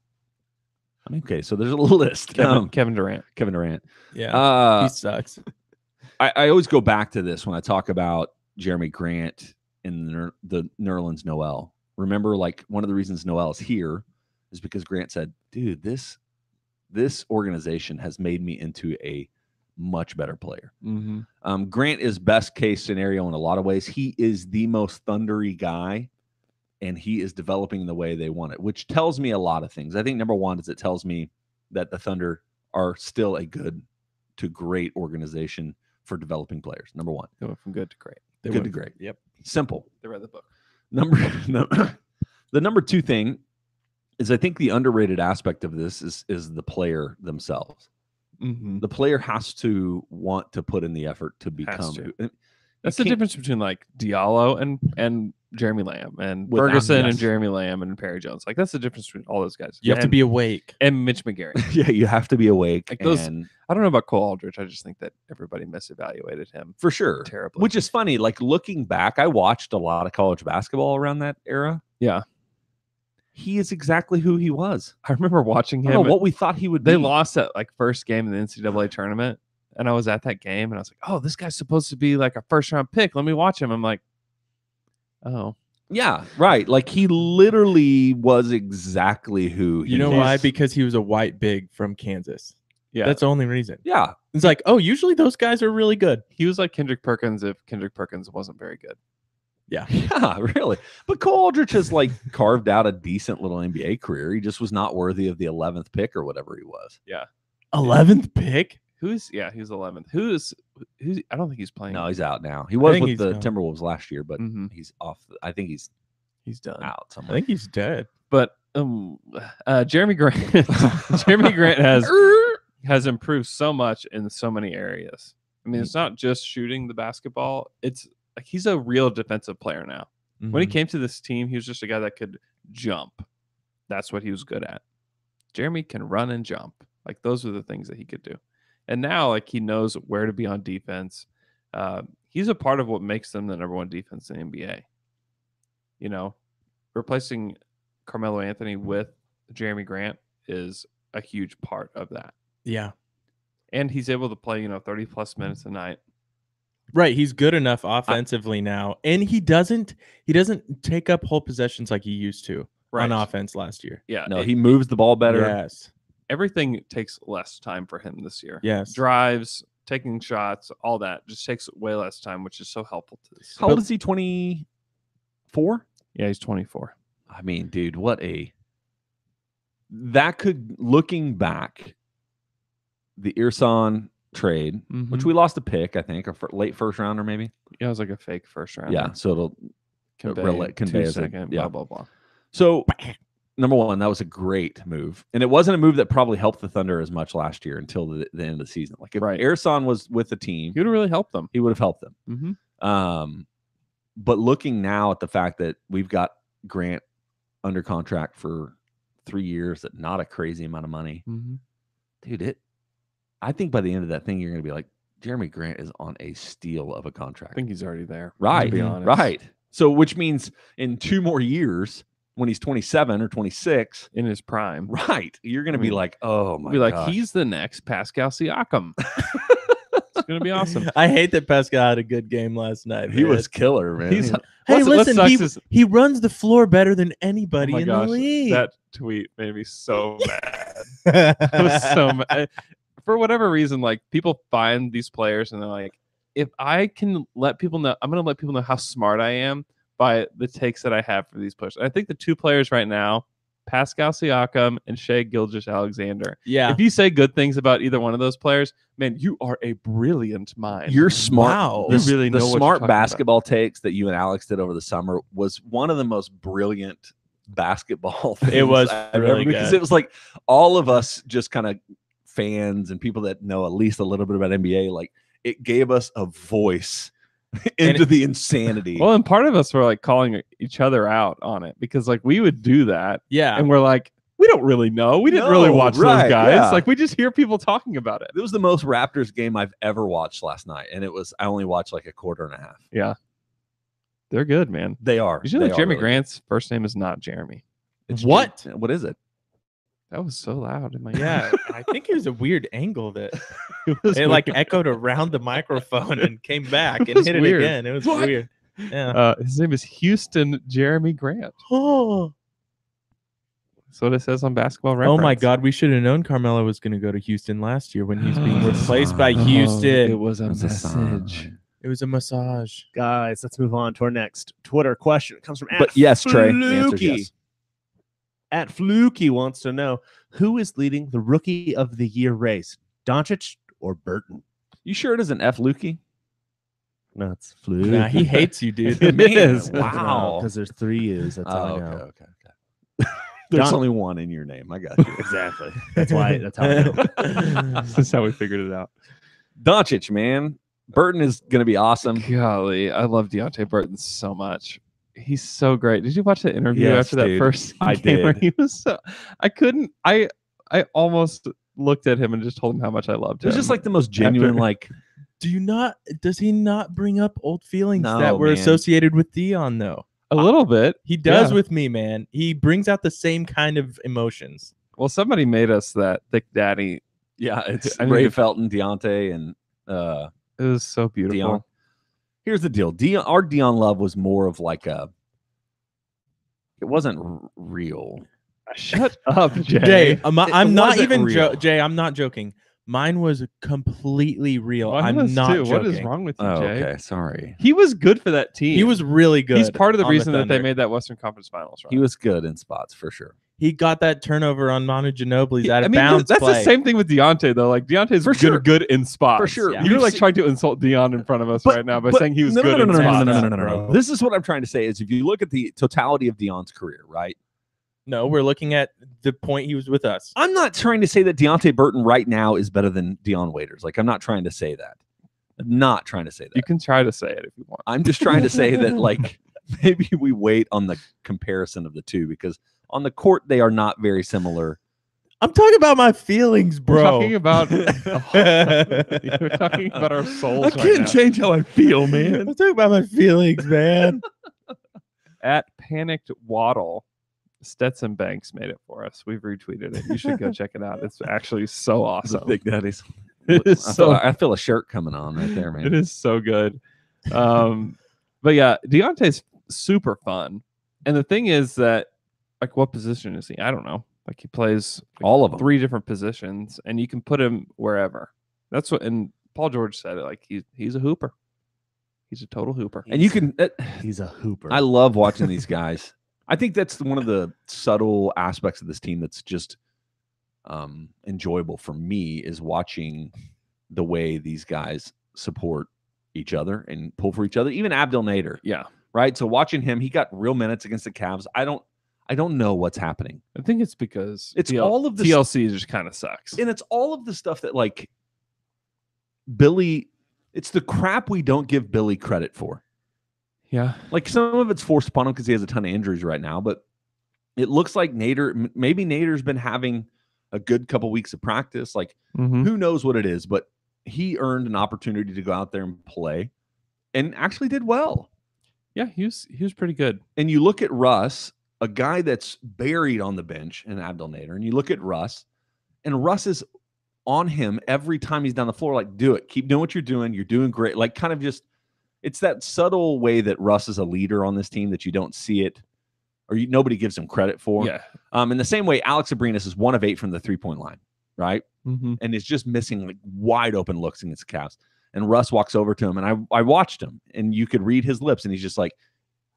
I mean, okay, so there's a little list. Kevin Durant. Kevin Durant. Yeah, he sucks. I always go back to this when I talk about Jeremy Grant and the Nerlens Noel. Remember, like, one of the reasons Noel is here is because Grant said, dude, this organization has made me into a much better player. Mm-hmm. Grant is best case scenario in a lot of ways. He is the most thundery guy, and he is developing the way they want it, which tells me a lot of things. I think number one is it tells me that the Thunder are still a good to great organization for developing players. Number one. They went from good to great. Good to great. Yep. Simple. They read the book. The number two thing is I think the underrated aspect of this is the player themselves. Mm-hmm. The player has to want to put in the effort to become. That's the difference between like Diallo and Jeremy Lamb and Without- Ferguson yes. and Jeremy Lamb and Perry Jones. Like that's the difference between all those guys. You have to be awake. And Mitch McGary. Yeah, you have to be awake. Like those, and I don't know about Cole Aldrich. I just think that everybody misevaluated him for sure. terribly. Which is funny. Like looking back, I watched a lot of college basketball around that era. Yeah. He is exactly who he was. I remember watching I him. don't know what we thought he would be. They lost that like first game in the NCAA tournament. And I was at that game and I was like, oh, this guy's supposed to be like a first round pick. Let me watch him. I'm like, oh. Yeah, right. Like he literally was exactly who he You know was. why? Because he was a white big from Kansas. Yeah. That's the only reason. Yeah. It's like, oh, usually those guys are really good. He was like Kendrick Perkins if Kendrick Perkins wasn't very good. Yeah. Yeah, really. But Cole Aldrich has like carved out a decent little NBA career. He just was not worthy of the 11th pick or whatever he was. Yeah. 11th pick? Who's 11th. Who's I don't think he's playing. No, he's out now. He was think with he's the gone. Timberwolves last year, but Mhm. he's off. I think he's done. out I somewhere. think he's dead. But Jeremy Grant Jeremy Grant has improved so much in so many areas. I mean, it's not just shooting the basketball. It's like he's a real defensive player now. When he came to this team, he was just a guy that could jump. That's what he was good at. Jeremy can run and jump. Like those are the things that he could do. And now like he knows where to be on defense. He's a part of what makes them the number one defense in the NBA. You know, replacing Carmelo Anthony with Jeremy Grant is a huge part of that. Yeah. And he's able to play, 30 plus minutes a night. Right. He's good enough offensively now. And he doesn't take up whole possessions like he used to on offense last year. Yeah. No, he moves the ball better. Yes. Everything takes less time for him this year. Yes. Drives, taking shots, all that just takes way less time, which is so helpful to this. How old is he? 24? Yeah, he's 24. I mean, dude, that could, looking back, the Irsan trade, which we lost a pick, I think, a late first rounder maybe. Yeah, it was like a fake first round. Yeah, so it'll convey 2 as second, blah, blah, blah. So, number one, that was a great move. And it wasn't a move that probably helped the Thunder as much last year until the end of the season. Like, if Irsan was with the team, he would have really helped them. He would have helped them. Mm-hmm. But looking now at the fact that we've got Grant under contract for 3 years at not a crazy amount of money, dude, I think by the end of that thing, you're going to be like, Jeremy Grant is on a steal of a contract. I think he's already there. Right. To be honest. Right. So, which means in 2 more years, when he's 27 or 26, in his prime, right, you're going to be like, oh my god, like he's the next Pascal Siakam. It's going to be awesome. I hate that Pascal had a good game last night. He was killer, man. Hey, listen, he runs the floor better than anybody in the league. That tweet made me so mad. It was so mad. For whatever reason, like people find these players and they're like, if I can let people know, I'm going to let people know how smart I am by the takes that I have for these players. I think the 2 players right now, Pascal Siakam and Shai Gilgeous-Alexander. Yeah. If you say good things about either one of those players, man, you are a brilliant mind. You're smart. Wow. You really know the what you're smart talking basketball takes that you and Alex did over the summer was one of the most brilliant basketball things It was I've really ever, because good. it was like all of us just kind of fans and people that know at least a little bit about NBA, like it gave us a voice into the insanity. Well, and part of us were like calling each other out on it because like we would do that. Yeah. And we're like, we don't really know. We didn't really No, watch right, those guys. yeah. Like we just hear people talking about it. It was the most Raptors game I've ever watched last night, and I only watched like a quarter and a half. Yeah. They're good, man. They are. Did you know They that are Jeremy really Grant's first name is not Jeremy? good. What? What is it? That was so loud in my Yeah, I think it was a weird angle that It was it like weird. echoed around the microphone and came back and was hit it weird. again. It was What? weird. Yeah. His name is Houston Jeremy Grant. Oh That's what it says on Basketball Reference. my God, we should have known Carmelo was going to go to Houston last year when he's being replaced by It Houston. was a That's a message. sign. It was a massage. Guys, let's move on to our next Twitter question. It comes from But yes, Trey, the answer is Fluky. yes. At Fluky wants to know who is leading the Rookie of the Year race, Doncic or Burton? You sure it isn't F. Lukey? No, it's Fluky. Nah, he hates you, dude. It Man, is. wow. Because there's 3 U's. That's all I know. Okay. There's Don- only one in your name. I got you. Exactly. That's why. That's how I know. That's how we figured it out. Doncic, man. Burton is going to be awesome. Golly, I love Deonte Burton so much. He's so great. Did you watch the interview Yes, after that dude. first I game where did. he was so I almost looked at him and just told him how much I loved It was him. just like the most genuine, like, Does he not bring up old feelings No, that were man. associated with Dion though? a little bit. He does Yeah. with me, man. He brings out the same kind of emotions. Well, somebody made us that Thick Daddy. yeah, it's I need Ray to- Felton, Deonte, and It was so beautiful. Dion. Here's the deal. Our Dion love was more of like it wasn't real. Shut up, Jay. Jay, I'm It not wasn't even real. Jay. I'm not joking. Mine was completely real. Mine I'm was not too. joking. What is wrong with you, Oh, Jay? okay. Sorry. He was good for that team. He was really good. He's part of the on reason that they Thunder. made that Western Conference Finals run. He was good in spots for sure. He got that turnover on Manu Ginobili's out I of mean, bounds that's play. the same thing with Deonte, though. Like Deonte's For good, sure. good in spots. For sure. Yeah. You're We've like seen- trying to insult Dion in front of us right now by saying he was no, good no, in no, no, spots. no, no, no, no, no. This is what I'm trying to say is if you look at the totality of Dion's career, right? No, we're looking at the point he was with us. I'm not trying to say that Deonte Burton right now is better than Dion Waiters. Like, I'm not trying to say that. I'm not trying to say that. You can try to say it if you want. I'm just trying to say that, like, maybe we wait on the comparison of the two because on the court, they are not very similar. I'm talking about my feelings, We're bro. talking about you're talking about our souls right now. change how I feel, man. I'm talking about my feelings, man. At Panicked Waddle, Stetson Banks made it for us. We've retweeted it. You should go check it out. It's actually so awesome. Big Daddies. It is so I feel a shirt coming on right there, man. It is so good. But yeah, Deonte's super fun. And the thing is that, like, what position is he? I don't know. Like, he plays All of them. 3 different positions, and you can put him wherever. That's what, and Paul George said it. Like, he's a hooper. He's a total hooper. And you can. He's a hooper. I love watching these guys. I think that's one of the subtle aspects of this team that's just enjoyable for me is watching the way these guys support each other and pull for each other. Even Abdel Nader, Yeah. right? So watching him, he got real minutes against the Cavs. I don't know what's happening. I think it's because It's all of the TLC just kind of sucks. And it's all of the stuff that like Billy. It's the crap we don't give Billy credit for. Yeah. Like some of it's forced upon him because he has a ton of injuries right now, but it looks like maybe Nader's been having a good couple weeks of practice. Like Mhm. who knows what it is, but he earned an opportunity to go out there and play and actually did well. Yeah, he was pretty good. And you look at Russ, a guy that's buried on the bench in Abdel Nader, and you look at Russ, and Russ is on him every time he's down the floor. Like, do it. Keep doing what you're doing. You're doing great. Like, kind of just, it's that subtle way that Russ is a leader on this team that you don't see it, or nobody gives him credit for. Yeah. In the same way, Alex Abrinas is 1 of 8 from the 3-point line, right? Mm-hmm. And is just missing like wide open looks against the Cavs. And Russ walks over to him, and I watched him, and you could read his lips, and he's just like,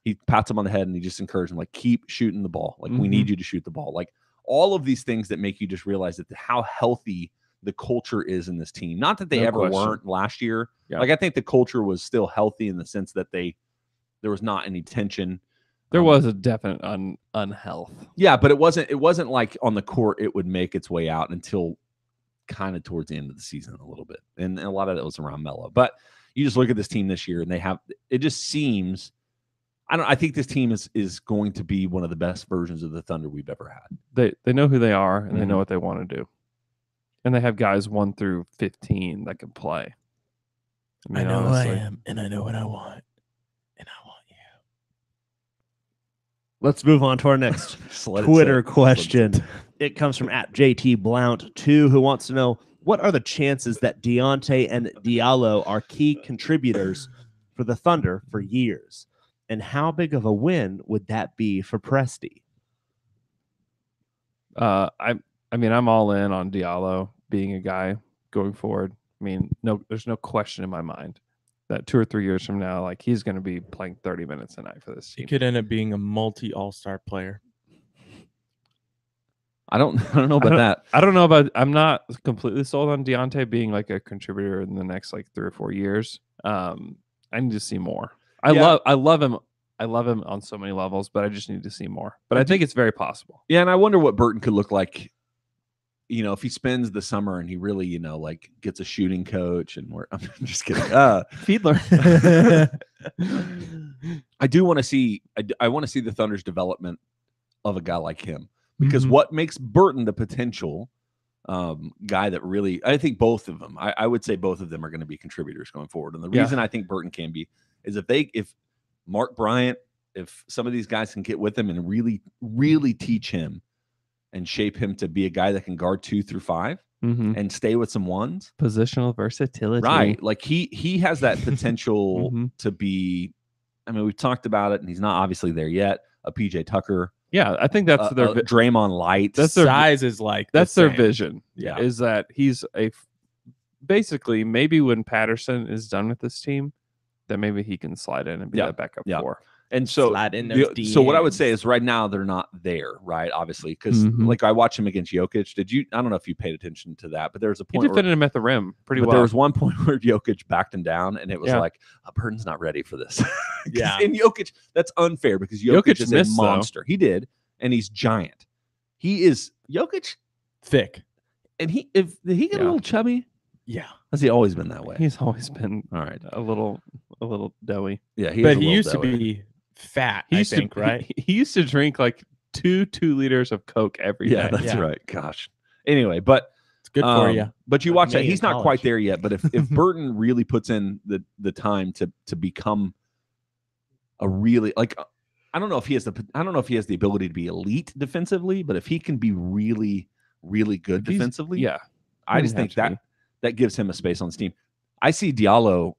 He pats him on the head and he just encourages him, like, keep shooting the ball. Like, we need you to shoot the ball. Like, all of these things that make you just realize that how healthy the culture is in this team. Not that they weren't last year. Yeah. Like, I think the culture was still healthy in the sense that there was not any tension. There was a definite unhealth. Yeah, but it wasn't like on the court it would make its way out until kind of towards the end of the season a little bit. And a lot of that was around Melo. But you just look at this team this year and it just seems I think this team is going to be one of the best versions of the Thunder we've ever had. They know who they are and they know what they want to do. And they have guys 1 through 15 that can play. I know honestly, who I am, and I know what I want, and I want you. Let's move on to our next Twitter question. It comes from @JTBlount2, who wants to know, what are the chances that Deonte and Diallo are key contributors for the Thunder for years? And how big of a win would that be for Presti? I mean, I'm all in on Diallo being a guy going forward. I mean, there's no question in my mind that 2 or 3 years from now, like, he's going to be playing 30 minutes a night for this team. He could end up being a multi-all-star player. I don't know about that. I don't know about. I'm not completely sold on Deonte being like a contributor in the next like 3 or 4 years. I need to see more. I love him. I love him on so many levels, but I just need to see more. But I think it's very possible. Yeah, and I wonder what Burton could look like, if he spends the summer and he really, like, gets a shooting coach and I'm just kidding. Fiedler. I do want to see I want to see the Thunder's development of a guy like him, because what makes Burton the potential guy that really, I think both of them, I would say both of them are going to be contributors going forward. And the reason I think Burton can be is if Mark Bryant, if some of these guys can get with him and really, really teach him and shape him to be a guy that can guard 2 through 5 and stay with some ones. Positional versatility. Right. Like he has that potential to be, I mean, we've talked about it and he's not obviously there yet. A PJ Tucker. Yeah, I think that's their Draymond Light. That's their size is like that's their vision. Yeah, is that he's basically maybe when Patterson is done with this team, that maybe he can slide in and be that backup four. And so, so what I would say is right now they're not there, right? Obviously, because like I watched him against Jokic. I don't know if you paid attention to that, but there was a point he defended him at the rim pretty well. There was one point where Jokic backed him down, and it was like, Burton's not ready for this. And Jokic, that's unfair because Jokic is a monster. Though. He did, and he's giant. He is Jokic, thick, and did he get a little chubby? Yeah. Has he always been that way? He's always been all right. A little doughy. Yeah, but he used to be fat. I think, right? He used to drink like 2 liters of Coke every day. Yeah, that's right. Gosh. Anyway, but it's good for you. But you watch that. He's not quite there yet. But if Burton really puts in the time to become a really I don't know if he has the ability to be elite defensively, but if he can be really, really good defensively, I just think that gives him a space on his team. I see Diallo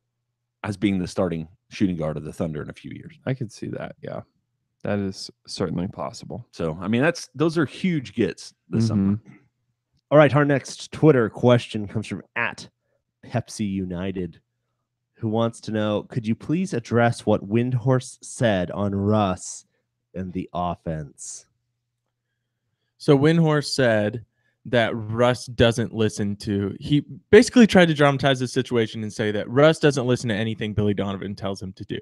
as being the starting shooting guard of the Thunder in a few years. I could see that. Yeah, that is certainly possible. So, I mean, those are huge gets this summer. All right. Our next Twitter question comes from @PepsiUnited, who wants to know, could you please address what Windhorse said on Russ and the offense? So Windhorse said that Russ doesn't listen to, he basically tried to dramatize the situation and say that Russ doesn't listen to anything Billy Donovan tells him to do,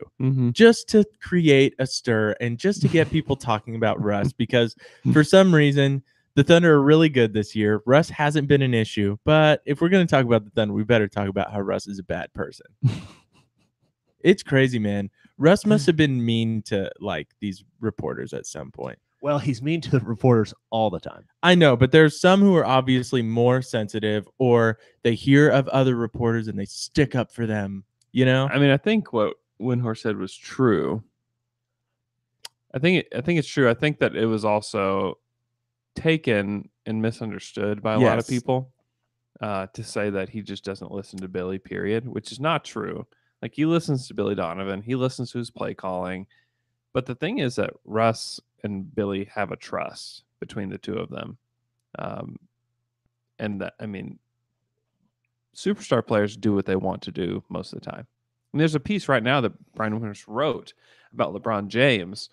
just to create a stir and just to get people talking about Russ, because for some reason the Thunder are really good this year. Russ hasn't been an issue, but if we're going to talk about the Thunder, we better talk about how Russ is a bad person. It's crazy, man. Russ must have been mean to like these reporters at some point. Well, he's mean to the reporters all the time. I know, but there's some who are obviously more sensitive, or they hear of other reporters and they stick up for them, you know? I mean, I think what Windhorse said was true. I think it's true. I think that it was also taken and misunderstood by a lot of people to say that he just doesn't listen to Billy, period, which is not true. Like, he listens to Billy Donovan. He listens to his play calling. But the thing is that Russ and Billy have a trust between the two of them. And that, I mean, superstar players do what they want to do most of the time. And there's a piece right now that Brian Winters wrote about LeBron James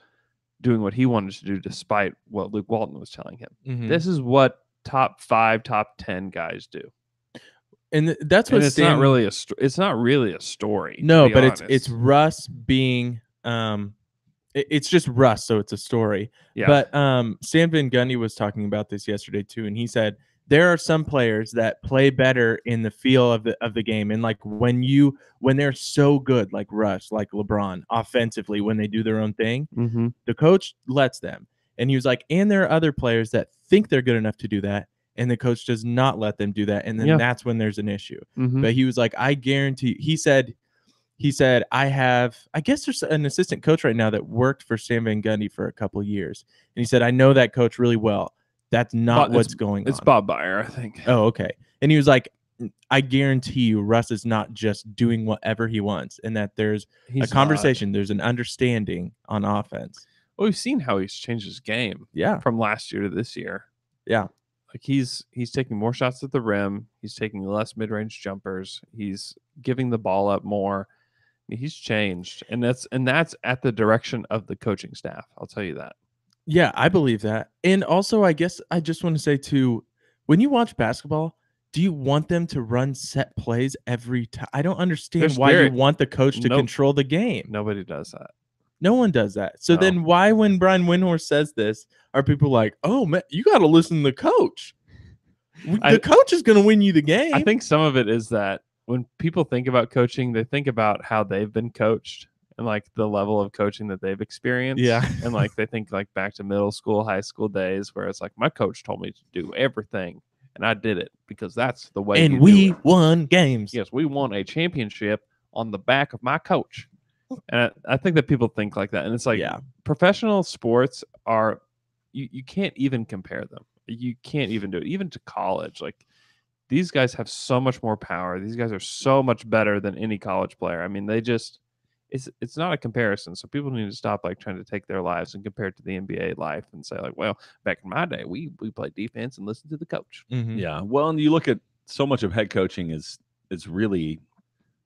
doing what he wanted to do despite what Luke Walton was telling him. Mhm. This is what top 5, top 10 guys do. And that's what And it's not really a story. No, to be but honest. it's Russ being it's just Russ, so it's a story. Yeah. But Stan Van Gundy was talking about this yesterday too, and he said there are some players that play better in the feel of the game, and like when they're so good, like Russ, like LeBron, offensively, when they do their own thing, the coach lets them. And he was like, and there are other players that think they're good enough to do that, and the coach does not let them do that, and then that's when there's an issue. But he was like, I guarantee. He said, I guess there's an assistant coach right now that worked for Stan Van Gundy for a couple of years. And he said, I know that coach really well. That's not what's going on. It's Bob Byer, I think. Oh, okay. And he was like, I guarantee you Russ is not just doing whatever he wants, and that there's a conversation, there's an understanding on offense. Well, we've seen how he's changed his game from last year to this year. Yeah. Like he's taking more shots at the rim. He's taking less mid-range jumpers. He's giving the ball up more. He's changed, and that's at the direction of the coaching staff. I'll tell you that. Yeah, I believe that. And also, I guess I just want to say too, when you watch basketball, do you want them to run set plays every time? I don't understand why you want the coach to control the game. Nobody does that. No one does that. So then why, when Brian Windhorst says this, are people like, oh, man, you got to listen to the coach. The coach is going to win you the game. I think some of it is that when people think about coaching, they think about how they've been coached and like the level of coaching that they've experienced. Yeah. And like they think like back to middle school, high school days where it's like my coach told me to do everything and I did it because that's the way. And we won games. Yes, we won a championship on the back of my coach. And I think that people think like that. And it's like professional sports are you can't even compare them. You can't even do it. Even to college. Like these guys have so much more power. These guys are so much better than any college player. I mean, they just it's not a comparison. So people need to stop like trying to take their lives and compare it to the NBA life and say like, well, back in my day, we played defense and listened to the coach. Yeah. Well, and you look at so much of head coaching is really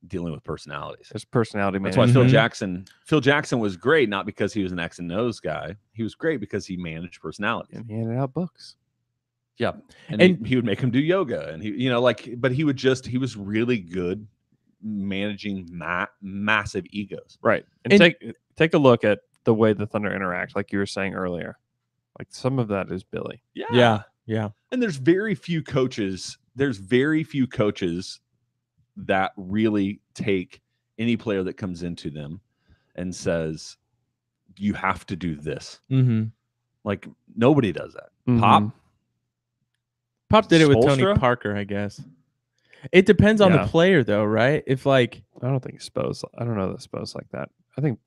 dealing with personalities. There's personality That's management. why Phil Jackson was great, not because he was an X and O's guy. He was great because he managed personalities. And he handed out books. Yeah. And he would make him do yoga. And but he was really good managing massive egos. Right. And take a look at the way the Thunder interact, like you were saying earlier. Like some of that is Billy. Yeah. And there's very few coaches that really take any player that comes into them and says, you have to do this. Like nobody does that. Pop did it with Tony Spoelstra? Parker, I guess. It depends on the player, though, right? If like, I don't think Spo's. I don't know that Spo's like that.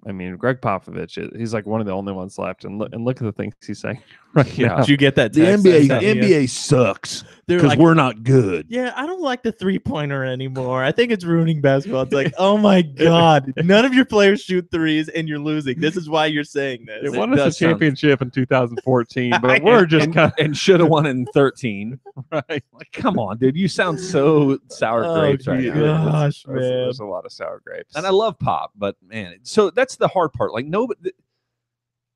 I mean, Greg Popovich. He's like one of the only ones left. And look at the things he's saying right now. Did you get that? The text NBA sucks because we're not good. Yeah, I don't like the 3-pointer anymore. I think it's ruining basketball. It's like, oh my god, none of your players shoot threes, and you're losing. This is why you're saying this. They won us a championship in 2014, but we're just and should have won in 13. right. Like, come on, dude, you sound so sour grapes right now. Gosh, man, there's a lot of sour grapes, and I love Pop, but man, so that's the hard part. Like,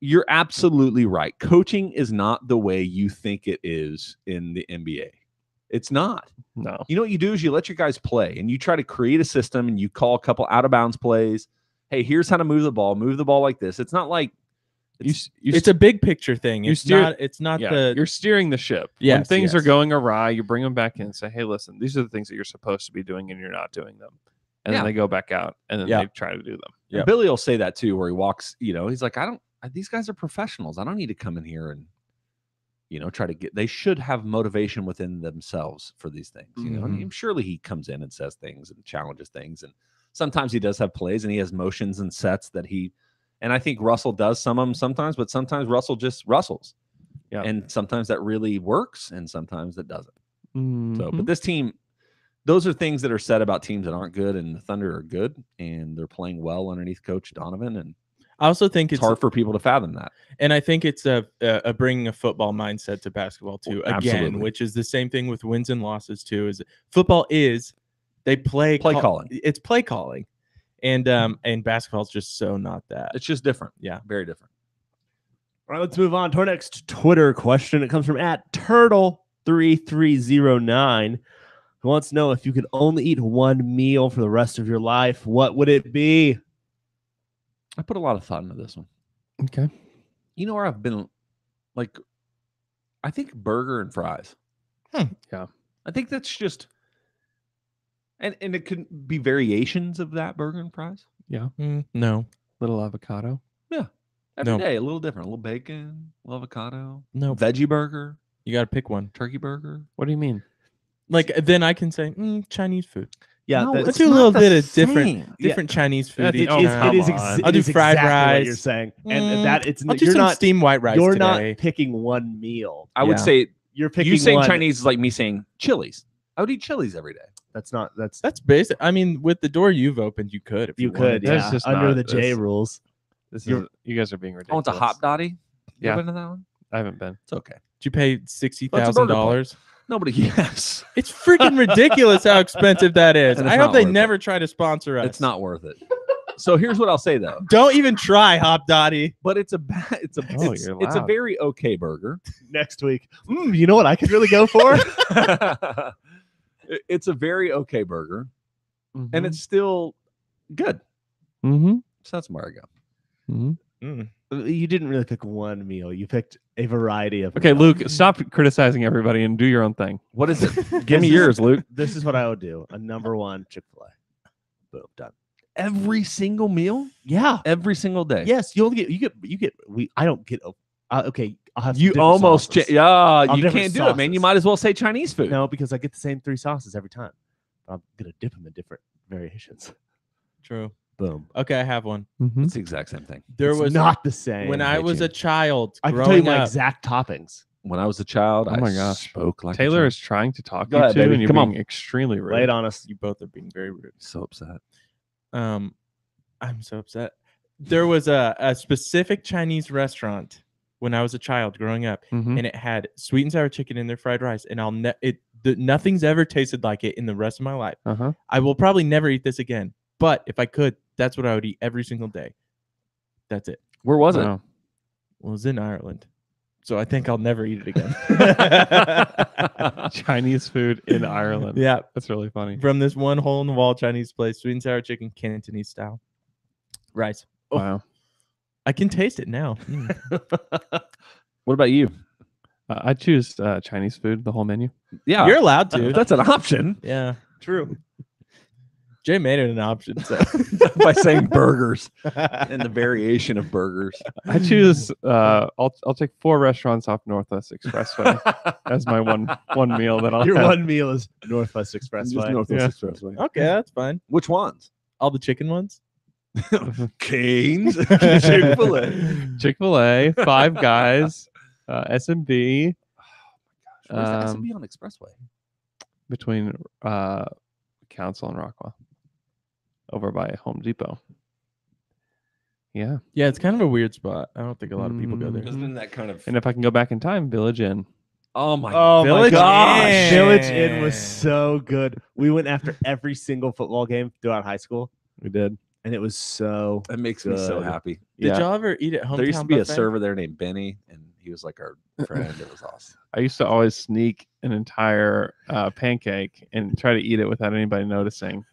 you're absolutely right. Coaching is not the way you think it is in the NBA. It's not. No. You know what you do is you let your guys play and you try to create a system and you call a couple out of bounds plays. Hey, here's how to move the ball. Move the ball like this. It's not like it's a big picture thing. You're steering the ship. Yes, when things are going awry, you bring them back in and say, hey, listen, these are the things that you're supposed to be doing and you're not doing them. And then they go back out and then they try to do them. Yeah. Billy will say that too, where he walks, he's like, these guys are professionals. I don't need to come in here and, try to they should have motivation within themselves for these things. I mean, surely he comes in and says things and challenges things. And sometimes he does have plays and he has motions and sets and I think Russell does some of them sometimes, but sometimes Russell just Russells. Yeah. And sometimes that really works and sometimes it doesn't. So, but this team, those are things that are said about teams that aren't good, and the Thunder are good, and they're playing well underneath Coach Donovan. And I also think it's hard for people to fathom that. And I think it's a bringing a football mindset to basketball too. Again, which is the same thing with wins and losses too. Is football is they play calling. It's play calling, And basketball is just so not that. It's just different. Yeah. Very different. All right, let's move on to our next Twitter question. It comes from @Turtle3309, who wants to know if you could only eat one meal for the rest of your life, what would it be? I put a lot of thought into this one. Okay. You know where I've been, like, I think burger and fries. Yeah. I think that's just, and it could be variations of that burger and fries. Yeah. No. Little avocado. Every No. day, a little different. A little bacon, a little avocado. No. Veggie burger, You got to pick one. turkey burger. What do you mean? Like, then I can say Chinese food. Yeah, No, that's- Let's do a little bit of different Yeah. Chinese food. It each is, time. it is, on. I'll do fried exactly rice. what you're saying, and that it's I'll do you're some not steamed white rice you're today. not picking one meal. I would Yeah. say You're picking you saying one. Chinese is like me saying Chili's. I would eat Chili's every day. That's not. That's That's basic. I mean, with the door you've opened, you could. If you wanted could. to. That's Yeah, just under not- the J this- rules. This You're- is you guys are being I ridiculous. want a hop dotty. Yeah. You been to that one? I haven't been. It's okay. Did you pay $60,000? Nobody. Yes. It's freaking ridiculous how expensive that is. And it's I hope not they worth never try to sponsor us. It's not worth it. So here's what I'll say though. Don't even try, Hop Dotty. But it's a it's a Oh, it's, you're it's a loud. very okay burger. Next week, you know what I could really go for? It's a very okay burger, Mm-hmm. and it's still good. Mm-hmm. So that's where I go. Mm-hmm. You didn't really pick one meal. You picked a variety of. Okay, meals. Luke, stop criticizing everybody and do your own thing. What is it? Give me yours, Luke. This is what I would do. A number one Chick-fil-A. Boom, done. Every single meal, Yeah. every single day. Yes, you get. I don't get. Okay, I'll have some You different almost sauces. yeah. I'll You different can't do it, man. You sauces. might as well say Chinese food. No, because I get the same 3 sauces every time. I'm gonna dip them in different variations. True. Boom. Okay, I have one. Mm-hmm. It's the exact same thing. There It's was not the same. when I hate was you. a child I can growing tell you my up. exact toppings. When I was a child, Oh my I gosh. spoke like a Taylor child. is trying to talk Go you ahead, to, baby. and you're Come being on. extremely rude. Lay it on us. You both are being very rude. so upset. I'm so upset. There was a specific Chinese restaurant when I was a child growing up, Mhm. and it had sweet and sour chicken in their fried rice, and nothing's ever tasted like it in the rest of my life. Uh-huh. I will probably never eat this again, but if I could, that's what I would eat every single day. That's it. Where was it? Wow. Well, it was in Ireland, so I think I'll never eat it again. Chinese food in Ireland. Yeah, That's really funny. from this one hole in the wall Chinese place, sweet and sour chicken, Cantonese style, rice. Oh, Wow. I can taste it now. What about you? I choose Chinese food, the whole menu. Yeah, You're allowed to. That's an option. Yeah, True. Jay made it an option. So By saying burgers and the variation of burgers. I choose. I'll take 4 restaurants off Northwest Expressway as my one meal that I'll Your have. one meal is Northwest Just Expressway. Northwest Expressway. okay, that's fine. Which ones? All the chicken ones. Canes, Chick-fil-A. Chick-fil-A, Five Guys, S&B. Where's the S&B on Expressway? Between Council and Rockwell, over by Home Depot. Yeah, Yeah, it's kind of a weird spot. I don't think a lot of people go there. Isn't that kind of? and if I can go back in time, Village Inn. Oh my! Oh Village my gosh. Inn. Village Inn was so good. We went after every single football game throughout high school, We did. and it was so That makes me so Good. happy. Did y'all ever eat at home? There used to be a server there named Benny, and he was like our friend. It was awesome. I used to always sneak an entire pancake and try to eat it without anybody noticing.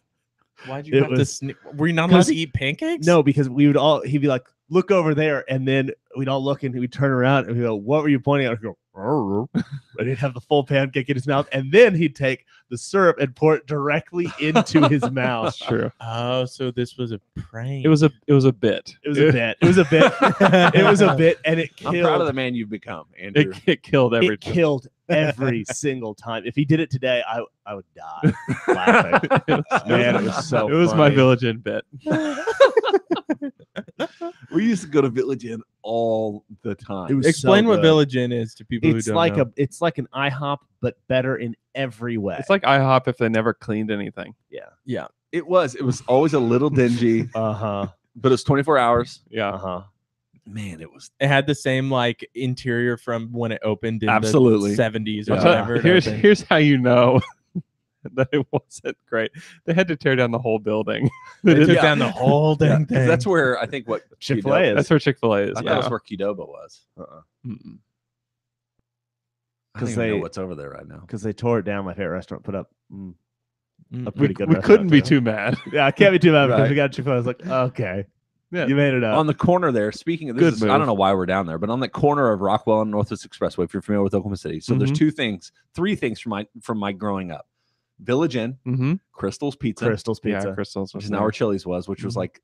Why'd It you have to was- sneak? Were you not allowed 'cause- to eat pancakes? No, because we would all he'd be like, look over there, and then we'd all look and we'd turn around and we'd go, what were you pointing at? I'd go, "Rrr." And he'd have the full pancake in his mouth, and then he'd take the syrup and pour it directly into his mouth. That's true. Oh, so this was a prank. It was a bit. It was a bit. It was a bit. It was a bit, and it killed. I'm proud of the man you've become, Andrew. It killed It everything. killed every single time. If he did it today, I would die laughing. Man, it was so. It was my funny. Village Inn bit. We used to go to Village Inn all the time. It was Explain so what good. Village Inn is to people It's who don't like know. it's like an IHOP, but better in every way. It's like IHOP if they never cleaned anything. It was always a little dingy, uh-huh. but it was 24 hours. Yeah. Uh-huh. Man, it was. It had the same like interior from when it opened in Absolutely. the 70s or I'll tell- whatever. it here's opened. here's how you know that it wasn't great. They had to tear down the whole building. They took down the whole dang thing. That's where I think what Chick-fil-A is. That's where Chick-fil-A is. I thought Yeah. that's where Qdoba was. Mm-mm. I don't 'Cause even know they- what's over there right now. Because they tore it down. My favorite restaurant put up a We, pretty good we restaurant, couldn't be too. too mad. Yeah, I can't be too mad because Right. we got Chick-fil-A. I was like, okay, Yeah. you made it up. On the corner there, speaking of Good this, I move. don't know why we're down there, but on the corner of Rockwell and Northwest Expressway, if you're familiar with Oklahoma City. So there's three things from my growing up. Village Inn, Mm-hmm. Crystal's Pizza, Crystal's Pizza. Yeah, Crystals. which Was is now where Chili's was, which was Mhm. like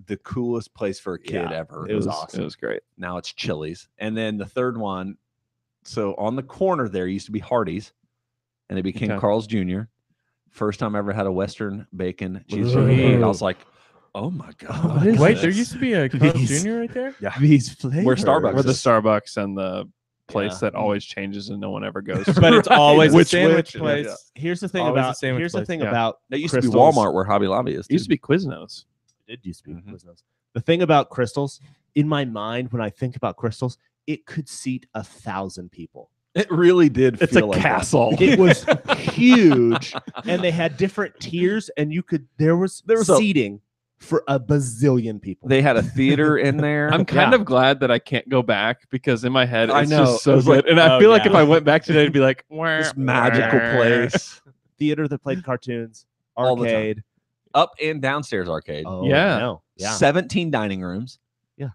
the coolest place for a kid Yeah, ever. it was awesome. It was great. Now it's Chili's. And then the third one, so on the corner there used to be Hardee's, and it became Okay. Carl's Jr. First time I ever had a Western bacon Ooh. cheeseburger. I was like, oh my God. What is Wait, this? there used to be a Carl's These- Jr. right there? Yeah. These flavors. Where Starbucks We're the is. Starbucks and the place Yeah. that always changes and no one ever goes. But it's always a Which sandwich which? place. Yeah. Here's the thing Always a about sandwich here's the place. thing Yeah. about That used to be Crystals. Walmart where Hobby Lobby is. It used to be Quiznos. It used to be Mhm. Quiznos. The thing about Crystals, in my mind, when I think about Crystals, it could seat 1,000 people. It really did It's a feel like that. castle. It was huge, and they had different tiers, and there was So- seating for a bazillion people. They had a theater in there. I'm kind Yeah. of glad that I can't go back because in my head I it's know. just so It was good. like, And I oh, feel like yeah. if I went back today, it'd be like this magical place. Theater that played cartoons, All the time. arcade. Up and downstairs arcade. Oh, Yeah. no. Yeah. 17 dining rooms. Yeah.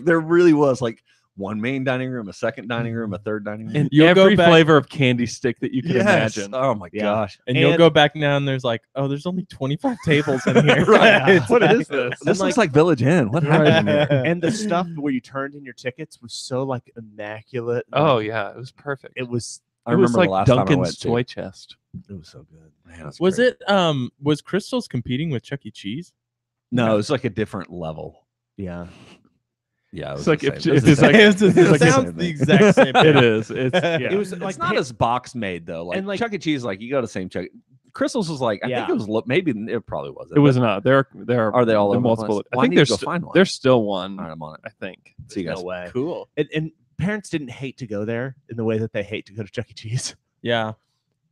there really was like one main dining room, a second dining room, a third dining room. And You'll go every back- flavor of candy stick that you can imagine. Oh my Yeah. gosh. And you'll And- go back now and there's like, oh, there's only 25 tables in here. Right. It's What like- is this? This like- looks like Village Inn. What happened here? And the stuff where you turned in your tickets was so like immaculate. Oh like, yeah, it was perfect. it was I It was remember like the last time I went Duncan's to. toy chest. it was so good. Man, that's Was great. it was Crystals competing with Chuck E. Cheese? No, it's like a different level. Yeah. Yeah, it was It's like the if- same. if It was it's the like- same. It's It was like the sounds same the thing. exact same. It is. It's Yeah. It was It's like not as box made though. Like, and, like- Chuck E. Cheese, like you go to the same Chuck. Crystals was like I think Yeah. it was maybe it probably wasn't. It was but- not. There Are they all there over the multiple? place? I Well, I think need to there's go st- find one. there's still one. All right, I'm on it. I think. See you guys. No way. Cool. And parents didn't hate to go there in the way that they hate to go to Chuck E. Cheese. Yeah.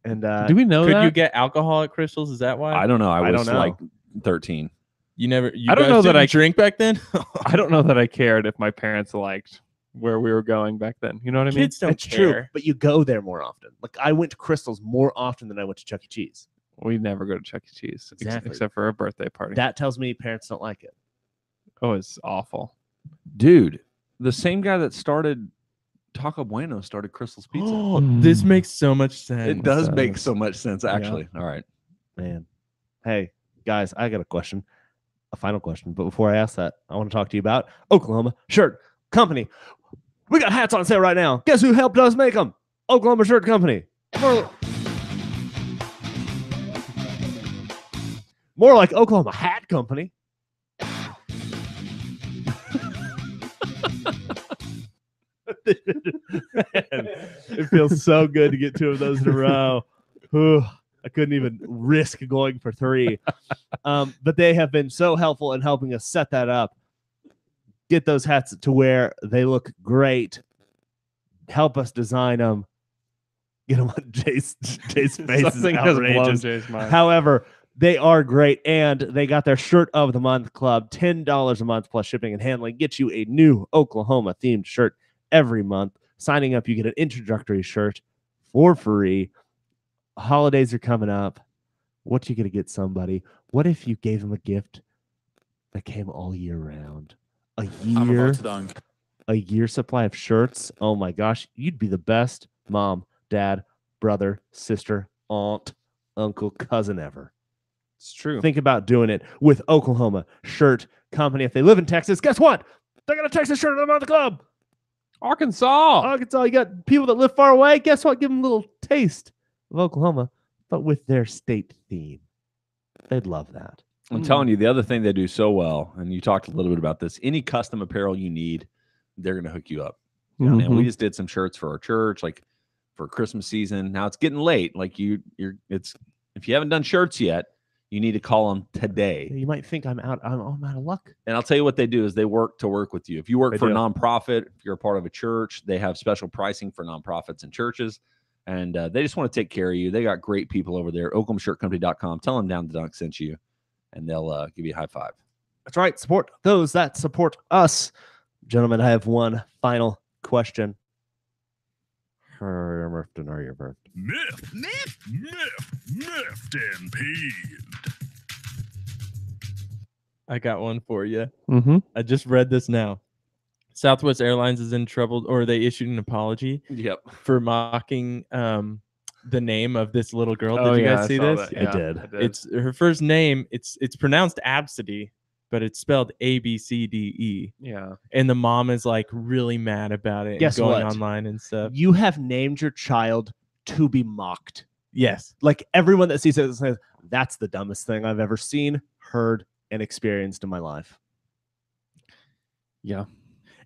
And Do we know Could that? you get alcohol at Crystals? Is that why? I don't know. I I was don't know. like 13. You never. You I don't guys know that didn't I- drink back then. I don't know that I cared if my parents liked where we were going back then. You know what I mean? Kids don't it's true, care. but you go there more often. Like I went to Crystal's more often than I went to Chuck E. Cheese. We never go to Chuck E. Cheese Exactly. except for a birthday party. That tells me parents don't like it. Oh, it's awful. Dude, the same guy that started Taco Bueno started Crystal's Pizza. This makes so much sense. It does make does. so much sense, actually. All right. Man. Hey, guys, I got a question. A final question. But before I ask that, I want to talk to you about Oklahoma Shirt Company. We got hats on sale right now. Guess who helped us make them? Oklahoma Shirt Company. More like Oklahoma Hat Company. It feels so good to get two of those in a row. Whew, I couldn't even risk going for three. But they have been so helpful in helping us set that up. Get those hats to where they look great. Help us design them. Get them on Jay's face is Something has blown outrageous. Jay's mind. However, they are great, and they got their Shirt of the Month Club. $10 a month plus shipping and handling. Get you a new Oklahoma themed shirt every month. Signing up, you get an introductory shirt for free. Holidays are coming up. What you gonna get somebody? What if you gave them a gift that came all year round? I'm year about to dunk. a year supply of shirts. Oh my gosh, you'd be the best mom, dad, brother, sister, aunt, uncle, cousin ever. It's true. Think about doing it with Oklahoma Shirt Company. If they live in Texas, guess what? They got a Texas Shirt of the Month Club. Arkansas. Arkansas, you got people that live far away. Guess what? Give them a little taste of Oklahoma, but with their state theme. They'd love that. I'm telling you, the other thing they do so well, and you talked a little bit about this, any custom apparel you need, they're going to hook you up. And we Mhm. just did some shirts for our church, like for Christmas season. Now it's getting late. Like it's if you haven't done shirts yet, you need to call them today. You might think I'm out of luck. And I'll tell you what they do is they work with you. If you work They for a do. nonprofit, if you're a part of a church, they have special pricing for nonprofits and churches. And they just want to take care of you. They got great people over there. OkhamShirtCompany.com. Tell them Down the Dunk sent you, and they'll give you a high five. That's right. Support those that support us. Gentlemen, I have one final question. Miffed and are you miffed? Miffed and peeved. I got one for you. Mm-hmm. I just read this now. Southwest Airlines is in trouble, or they issued an apology for mocking the name of this little girl. Did you guys see this? Yeah, I did. It's her first name. It's pronounced Absidy, but it's spelled ABCDE. Yeah. And the mom is like really mad about it. Guess and going what? online and stuff. You have named your child to be mocked. Yes. Like everyone that sees it says, that's the dumbest thing I've ever seen, heard, and experienced in my life. Yeah.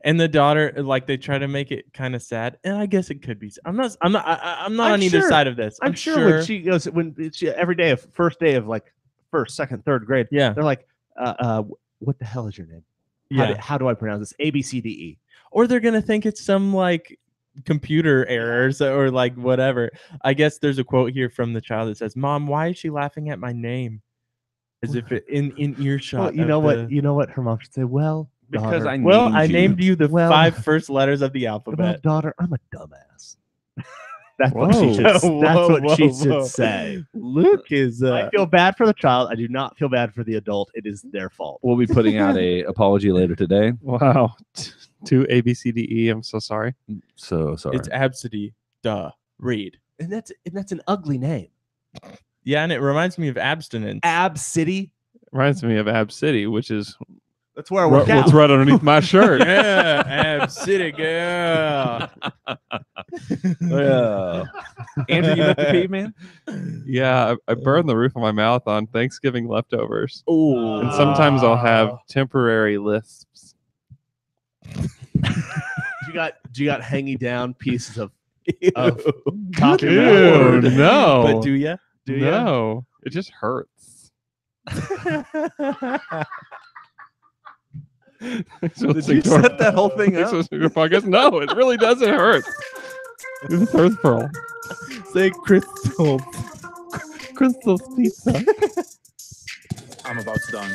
And the daughter, like they try to make it kind of sad, and I guess it could be. I'm not on either side of this. I'm sure when she goes, every day of first day of like first, second, third grade, Yeah. they're like, what the hell is your name? Yeah. How do I pronounce this? ABCDE. Or they're gonna think it's some like computer errors or like whatever. I guess there's a quote here from the child that says, "Mom, why is she laughing at my name?" As if it in earshot. Well, you know what her mom should say. Well, Because daughter, I named you the Well, 5 first letters of the well, alphabet. daughter, I'm a dumbass. That's what she should. That's what she should say. Luke is. I feel bad for the child. I do not feel bad for the adult. It is their fault. We'll be putting out a apology later today. Wow. To ABCDE. I'm so sorry. So sorry. It's Absidy. Duh. Read. And that's an ugly name. Yeah, and it reminds me of abstinence. Ab City. Reminds me of Ab City, which is That's where I work out. what's right underneath my shirt. Yeah, Absidy girl. Andrew, you met the peeve, man? Yeah, I burned the roof of my mouth on Thanksgiving leftovers. Oh, And sometimes I'll have temporary lisps. Do you got hanging down pieces of coffee Ew, mouth. no. But do you? No. It just hurts. Did you set that whole thing up? Podcast? No, it really doesn't hurt. It hurts, Pearl. Say crystal. Crystal pizza. I'm about to dunk.